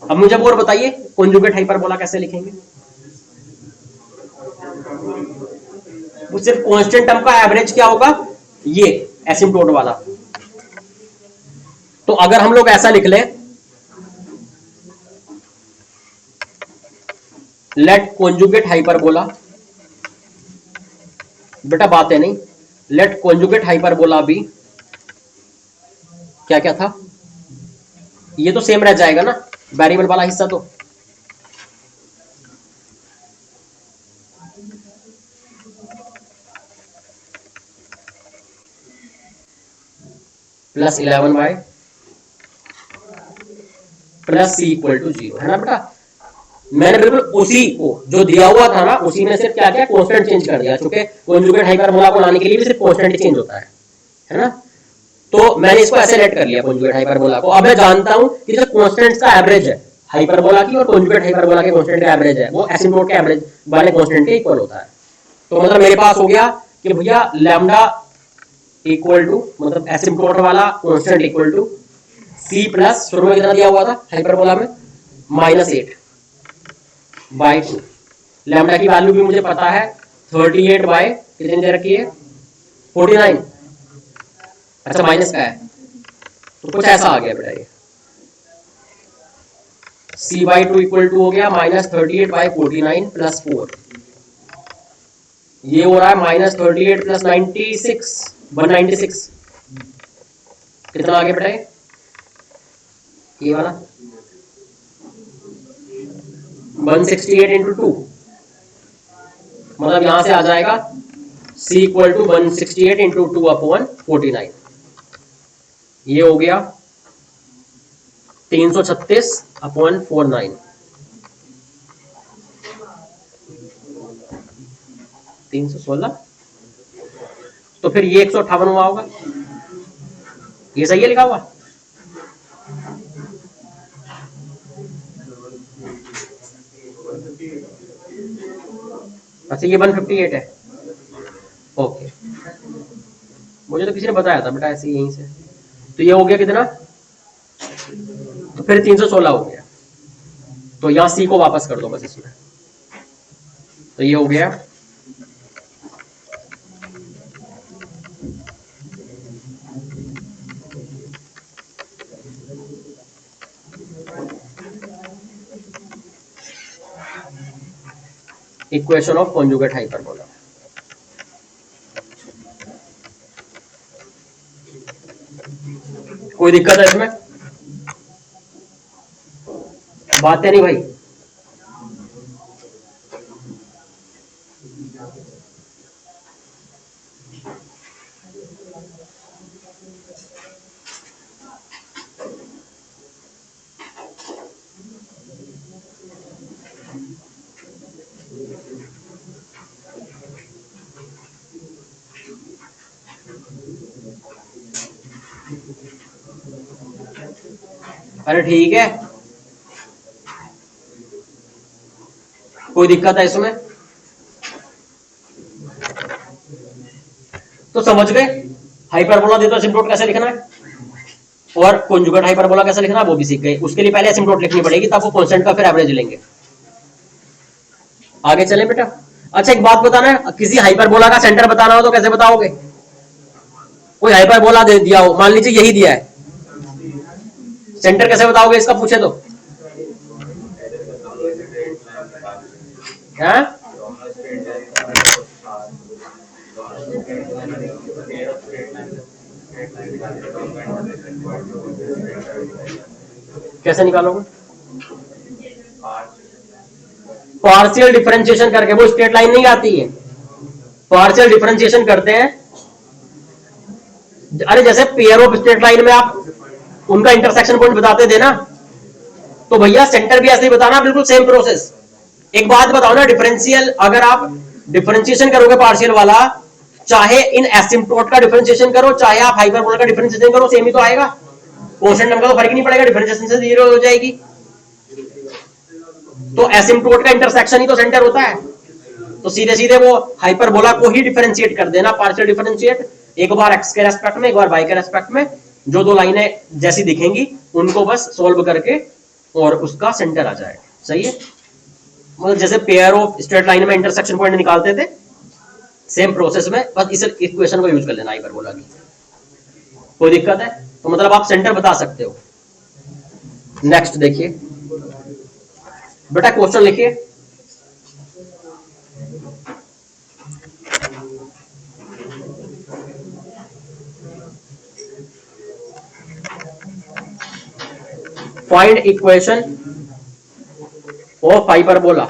अब मुझे और बताइए कॉन्जुगेट हाइपरबोला कैसे लिखेंगे? वो सिर्फ कांस्टेंट टर्म का एवरेज क्या होगा, ये एसिम्प्टोट वाला। तो अगर हम लोग ऐसा लिख लें, लेट कॉन्जुगेट हाइपरबोला, बेटा बात है नहीं, लेट कॉन्जुगेट हाइपरबोला भी क्या क्या था, ये तो सेम रह जाएगा ना वेरिएबल वाला हिस्सा, तो plus 11 by plus c equal to 0, है ना बेटा। मैंने बिल्कुल उसी को जो दिया हुआ था ना, उसी में सिर्फ क्या क्या कांस्टेंट चेंज कर दिया, क्योंकि कॉन्जुगेट हाइपरबोला को लाने के लिए भी सिर्फ कांस्टेंट चेंज होता है ना। तो मैंने इसको ऐसे लेट कर लिया कॉन्जुगेट हाइपरबोला को। अब मैं जानता हूं कि जो कांस्टेंट्स का एवरेज है हाइपरबोला की और कॉन्जुगेट हाइपरबोला के कांस्टेंट का एवरेज है, वो एसिम्प्टोट के एवरेज वाले कांस्टेंट के इक्वल होता है। तो मतलब मेरे पास हो गया कि भैया लैम्डा इक्वल टू, मतलब एसिम्प्टोट वाला constant equal to c plus, शुरू में कितना दिया हुआ था हाइपरबोला में, -8 बाई 2। लैम्डा की वैल्यू भी मुझे पता है 38 बाय कितनी दे रखी है, 49। अच्छा माइनस का है, तो कुछ ऐसा आ गया बेटा, ये c बाई 2 इक्वल टू हो गया -38 बाई 49 प्लस 4, ये हो रहा है -38 प्लस 96, 196। कितना आ गया बेटा ये वाला 168 इंटू 2, मतलब यहां से आ जाएगा c equal to 168 into 2 upon 49, ये हो गया 336 अपॉन 49, 316। तो फिर ये 158 हुआ होगा, ये सही है लिखा हुआ। अच्छा ये 158 है, ओके, मुझे तो किसी ने बताया था बेटा ऐसे यहीं से। तो ये हो गया कितना, तो फिर 316 हो गया, तो यहां सी को वापस कर दो बस इसमें, तो ये हो गया इक्वेशन ऑफ कॉन्जुगेट हाइपरबोला। कोई दिक्कत है इसमें? बात है नहीं भाई? अरे ठीक है, कोई दिक्कत है इसमें? तो समझ गए हाइपरबोला दे तो एसिम्प्टोट कैसे लिखना है, और कॉन्जुगेट हाइपरबोला कैसे लिखना है वो भी सीख गए। उसके लिए पहले एसिम्प्टोट लिखनी पड़ेगी, तब वो कांस्टेंट का फिर एवरेज लेंगे। आगे चले बेटा। अच्छा एक बात बताना है, किसी हाइपरबोला का सेंटर बताना हो तो कैसे बताओगे? कोई हाइपरबोला दे दिया हो, मान लीजिए यही दिया है, सेंटर कैसे बताओगे इसका, पूछे तो? हाँ? कैसे निकालोगे? पार्शियल डिफरेंशिएशन करके, वो स्ट्रेट लाइन नहीं आती है, पार्शियल डिफरेंशिएशन करते हैं। अरे जैसे पेयर ऑफ स्ट्रेट लाइन में आप उनका इंटरसेक्शन पॉइंट बताते थे ना, तो भैया सेंटर भी ऐसे ही बताना, बिल्कुल सेम प्रोसेस। एक बात बताओ ना, डिफरेंशियल अगर आप डिफरेंशिएशन करोगे पार्शियल वाला, चाहे इन एसिम्प्टोट का डिफरेंशिएशन करो, चाहे आप हाइपरबोला का डिफरेंशिएशन करो, सेम ही तो आएगा। कोशेंट नंबर का तो फर्क नहीं पड़ेगा, डिफरेंशिएशन से जीरो हो जाएगी। तो एसिम्प्टोट का इंटरसेक्शन ही तो सेंटर होता है, तो सीधे सीधे वो हाइपरबोला को ही डिफरेंशिएट कर देना, पार्शियल डिफरेंशिएट, एक बार एक्स के रेस्पेक्ट में, एक बार वाई के रेस्पेक्ट में, जो दो लाइनें जैसी दिखेंगी उनको बस सोल्व करके और उसका सेंटर आ जाएगा। सही है, मतलब जैसे पेयर ऑफ स्ट्रेट लाइन में इंटरसेक्शन पॉइंट निकालते थे, सेम प्रोसेस में, बस इस इक्वेशन को यूज कर लेना हाइपरबोला की। कोई दिक्कत है? तो मतलब आप सेंटर बता सकते हो। नेक्स्ट देखिए बेटा, क्वेश्चन लिखिए। Find equation of hyperbola.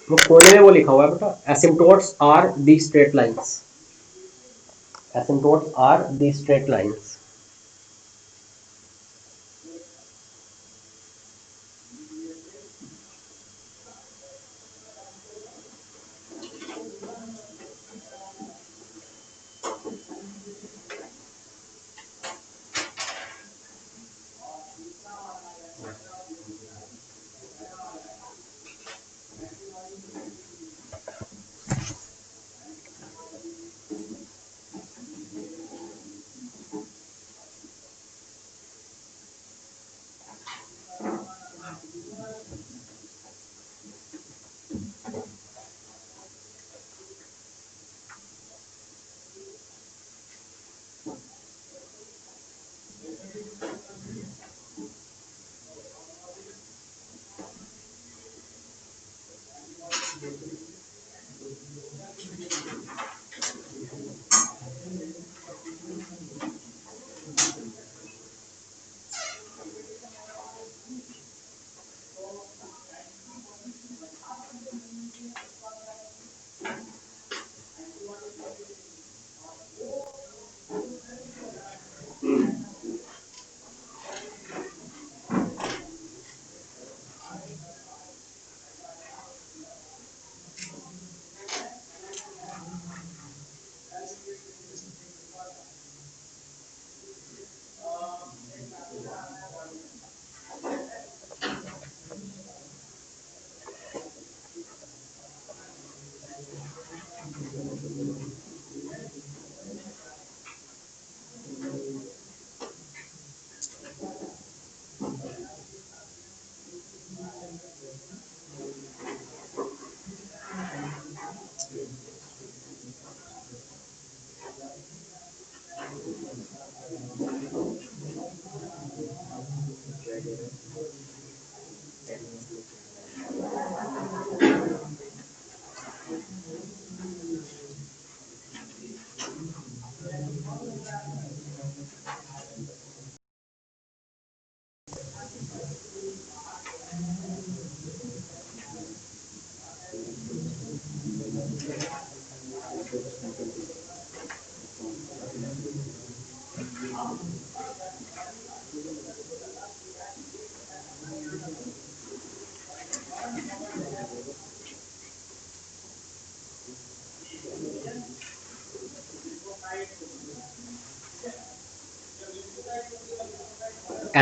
वो कोने में वो लिखा हुआ है बेटा, asymptotes are the straight lines, asymptotes are the straight lines.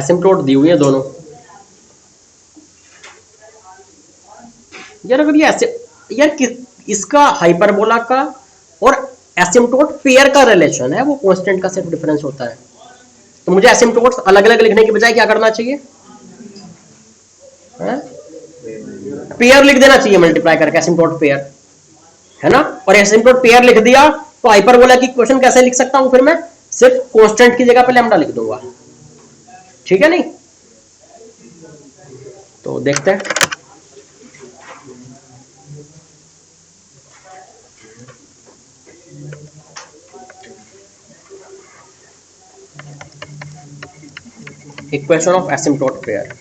Asymptote दी हुई है दोनों। यार अगर ये ऐसे यार इसका हाइपरबोला का और एसिम्प्टोट पेयर का रिलेशन है, वो कांस्टेंट का सिर्फ डिफरेंस होता है। तो मुझे एसिम्प्टोट्स अलग अलग लिखने के बजाय क्या करना चाहिए, पेयर लिख देना चाहिए मल्टीप्लाई करके, एसिम्प्टोट पेयर, है ना। और एसिम्प्टोट पेयर लिख दिया तो हाइपरबोला की इक्वेशन कैसे लिख सकता हूं फिर मैं, सिर्फ कांस्टेंट की जगह पे लैम्डा लिख दूंगा, ठीक है नहीं। तो देखते हैं। Equation of asymptote pair.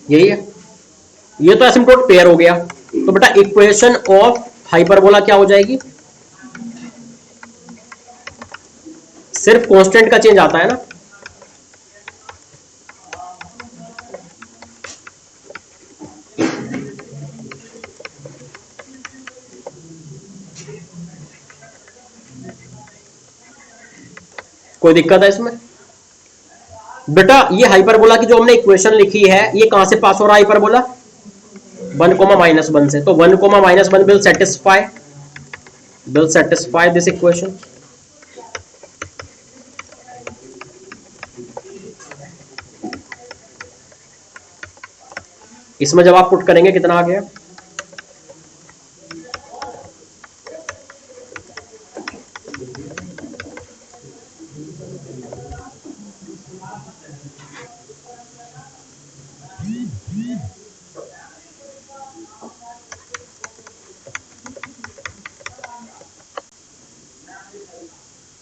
यही है, ये तो एसिम्प्टोट पेयर हो गया। तो बेटा इक्वेशन ऑफ हाइपरबोला क्या हो जाएगी, सिर्फ कांस्टेंट का चेंज आता है ना। कोई दिक्कत है इसमें बेटा? ये हाइपरबोला की जो हमने इक्वेशन लिखी है, ये कहां से पास हो रहा है हाइपरबोला, 1,-1 से। तो 1,-1 विल सेटिस्फाई दिस इक्वेशन। इसमें जब आप पुट करेंगे कितना आ गया,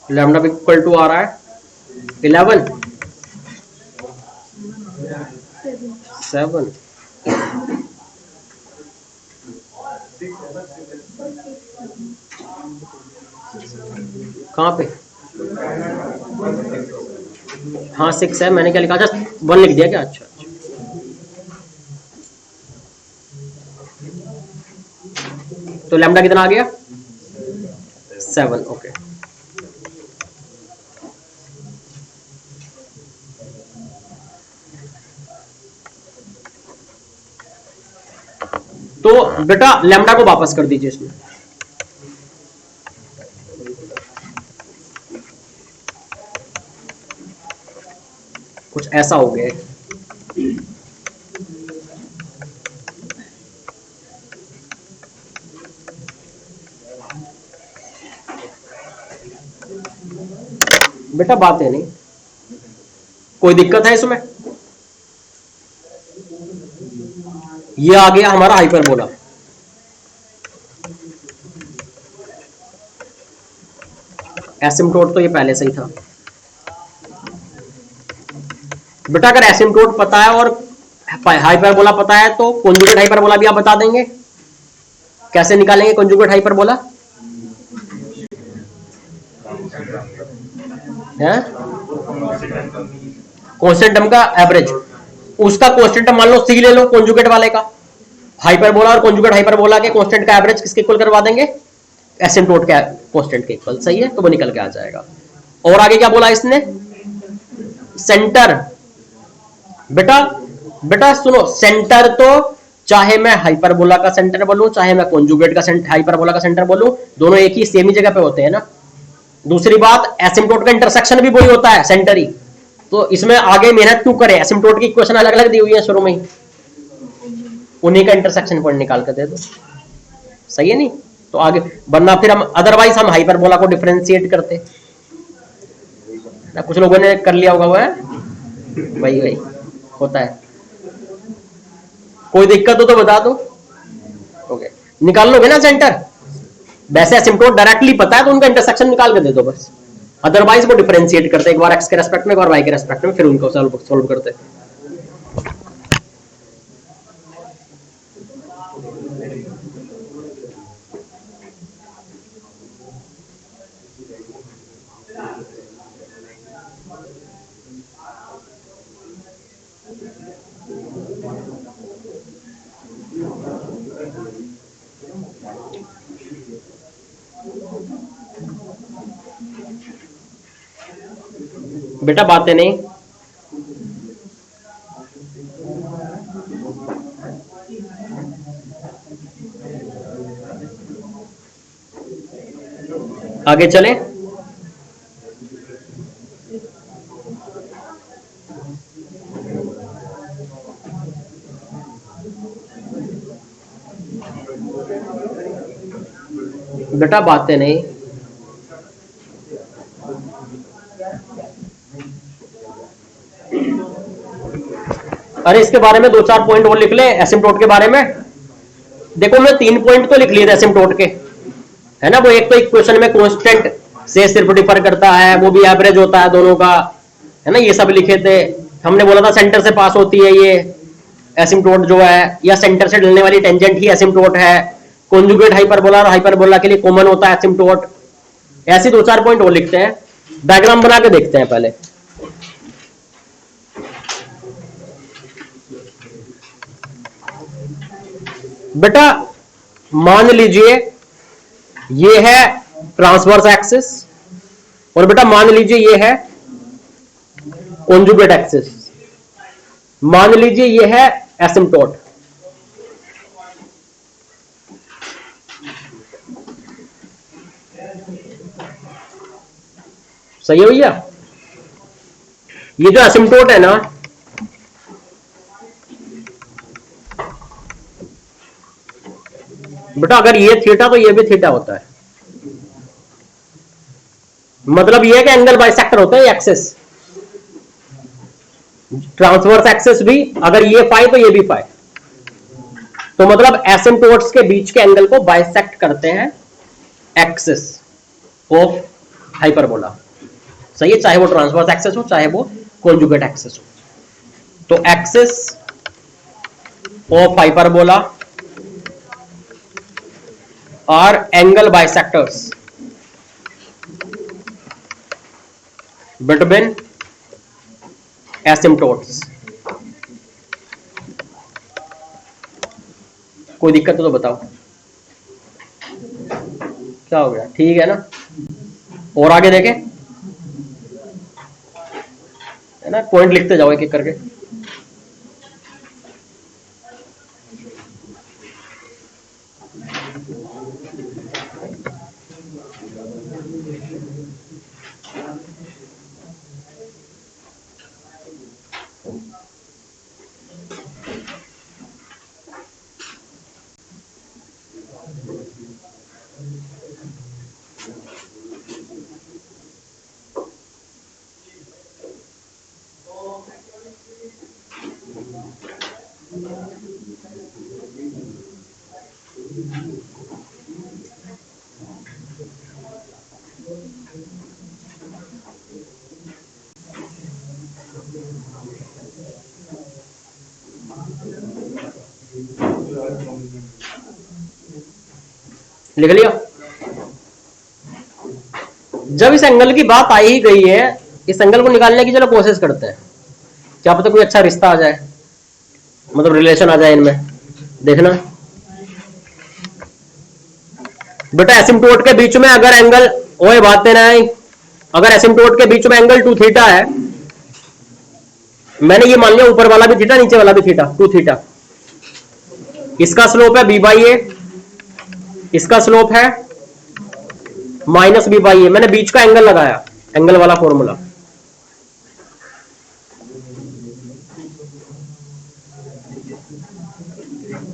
लैम्डा इक्वल टू आ रहा है 11 7। कहां पे, हाँ 6 है, मैंने क्या लिखा था 1 लिख दिया क्या, अच्छा अच्छा। तो लैम्डा कितना आ गया 7, ओके। तो बेटा लैम्डा को वापस कर दीजिए इसमें, कुछ ऐसा हो गया। बेटा बात है नहीं, कोई दिक्कत है इसमें। ये आ गया हमारा हाइपरबोला। एसिम्प्टोट तो ये पहले से ही था बेटा। अगर एसिम्प्टोट पता है और हाइपरबोला पता है तो कॉन्जुगेट हाइपरबोला भी आप बता देंगे। कैसे निकालेंगे कॉन्जुगेट हाइपरबोला, कांस्टेंट टर्म का एवरेज, उसका कांस्टेंट टर्म मान लो सी ले लो, कॉन्जुगेट वाले का। हाइपरबोला और कॉन्जुगेट हाइपरबोला के कांस्टेंट का एवरेज किसके इक्वल करवा देंगे, एसिम्प्टोट के कांस्टेंट के इक्वल। सही है, तो वो निकल के आ जाएगा। और आगे क्या बोला इसने, सेंटर। बेटा बेटा सुनो, सेंटर तो चाहे मैं हाइपरबोला का सेंटर बोलूं, चाहे मैं कॉन्जुगेट का हाइपरबोला का सेंटर बोलूं, दोनों एक ही सेम ही जगह पे होते हैं ना। दूसरी बात, एसिम्प्टोट का इंटरसेक्शन भी वही होता है, सेंटर ही। तो इसमें आगे मेहनत क्यों करें, एसिम्प्टोट की इक्वेशन अलग अलग दी हुई है शुरू में ही, उन्हीं का इंटरसेक्शन पॉइंट निकाल कर दे दो, सही है नहीं। तो आगे, वरना फिर हम अदरवाइज हम हाइपरबोला को डिफरेंशिएट करते ना, कुछ लोगों ने कर लिया होगा, वो है वही वही होता है। कोई दिक्कत हो तो बता दो। ओके, निकाल लोगे ना सेंटर, वैसे एसिम्प्टोट डायरेक्टली पता है तो उनका इंटरसेक्शन निकाल के दे दो बस, अदरवाइज वो डिफरेंशिएट करते, एक बार एक्स के रेस्पेक्ट में, एक बार वाई के रेस्पेक्ट में, फिर उनको सॉल्व करते। बेटा बातें नहीं, आगे चले। बेटा बातें नहीं, अरे इसके बारे में 2-4 पॉइंट और लिख ले एसिम्प्टोट के बारे में। देखो मैं 3 पॉइंट तो लिख लिए थे एसिम्प्टोट के, है ना। वो एक तो इक्वेशन में कांस्टेंट से सिर्फ डिफर करता है, वो भी एवरेज होता है दोनों का, है ना, ये सब लिखे थे। हमने बोला था सेंटर से पास होती है ये एसिम्प्टोट जो है, या सेंटर से ढलने वाली टेंजेंट ही एसिम्प्टोट है। कॉन्जुगेट हाइपरबोला और हाइपरबोला के लिए कॉमन होता है एसिम्प्टोट। ऐसे 2-4 पॉइंट और लिखते हैं, डायग्राम बना के देखते हैं पहले। बेटा मान लीजिए ये है ट्रांसवर्स एक्सिस, और बेटा मान लीजिए ये है कॉन्जुगेट एक्सिस, मान लीजिए ये है एसिम्प्टोट। सही है भैया। ये जो एसिम्प्टोट है ना, बेटा अगर ये थीटा तो ये भी थीटा होता है, मतलब ये है कि एंगल बाइसेक्टर होते हैं एक्सिस, ट्रांसवर्स एक्सिस भी, अगर ये फाई तो ये भी फाई, तो मतलब एसिम्प्टोट्स के बीच के एंगल को बाइसेक्ट करते हैं एक्सिस ऑफ हाइपरबोला। सही है, चाहे वो ट्रांसवर्स एक्सिस हो चाहे वो कॉन्जुगेट एक्सिस हो। तो एक्सिस ऑफ हाइपरबोला और एंगल बाइसेक्टर्स बिटवीन एसिम्प्टोट्स। कोई दिक्कत तो बताओ, क्या हो गया, ठीक है ना। और आगे देखें, है ना, पॉइंट लिखते जाओ एक एक करके। लिख लिया। जब इस एंगल की बात आई ही गई है, इस एंगल को निकालने की चलो कोशिश करते हैं, क्या पता कोई अच्छा रिश्ता आ जाए, मतलब रिलेशन आ जाए इनमें। देखना बेटा, एसिम्प्टोट के बीच में अगर एंगल, ओए बातें नहीं, अगर एसिम्प्टोट के बीच में एंगल 2 थीटा है, मैंने ये मान लिया ऊपर वाला भी थीटा नीचे वाला भी थीटा, 2 थीटा, इसका स्लोप है बी बाई ए, इसका स्लोप है माइनस बी बाई ए। मैंने बीच का एंगल लगाया, एंगल वाला फॉर्मूला,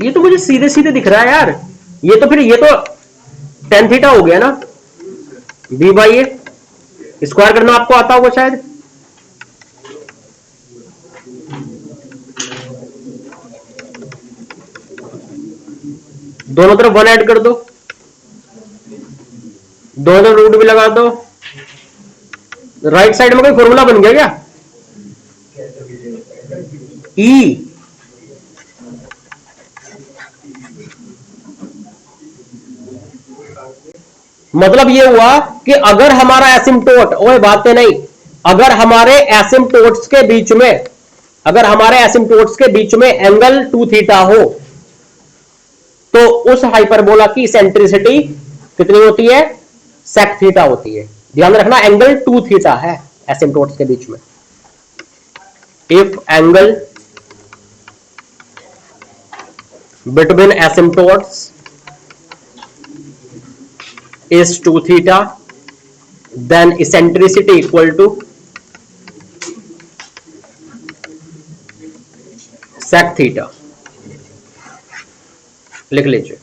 ये तो मुझे सीधे सीधे दिख रहा है यार। ये तो फिर ये तो टेन थीटा हो गया ना, बी बाई ए। स्क्वायर करना आपको आता होगा शायद। दोनों तरफ 1 ऐड कर दो, दोनों तरफ रूट भी लगा दो। राइट साइड में कोई फॉर्मूला बन गया क्या? ई मतलब ये हुआ कि अगर हमारा एसिम्टोट, ओए बातें नहीं, अगर हमारे एसिम्टोट्स के बीच में, अगर हमारे एसिम्टोट्स के बीच में एंगल 2 थीटा हो, तो उस हाइपरबोला की सेंट्रिसिटी कितनी होती है? सेक थीटा होती है। ध्यान रखना एंगल 2 थीटा है एसिम्टोट्स के बीच में। If angle between asymptotes is 2 theta, then eccentricity equal to sec theta। लिख लीजिए।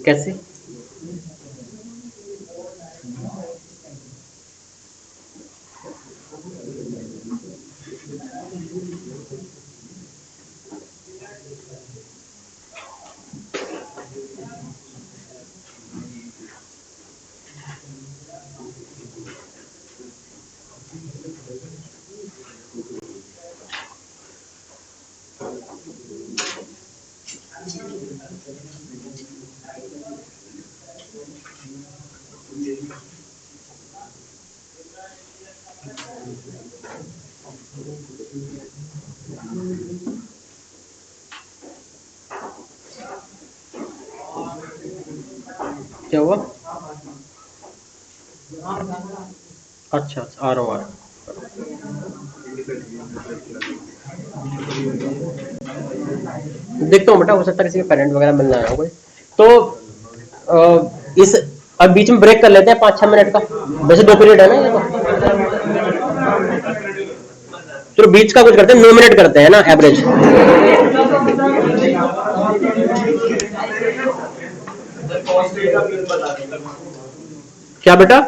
कैसे? क्या हुआ? अच्छा अच्छा, आ रहा हूँ। देखता हूँ बेटा, हो सकता है किसी के पेरेंट वगैरह मिलना है कोई। तो इस अब बीच में ब्रेक कर लेते हैं 5-6 मिनट का। वैसे 2 पीरियड है ना ये तो। चलो बीच का कुछ करते हैं, 9 मिनट करते हैं ना एवरेज। क्या बेटा?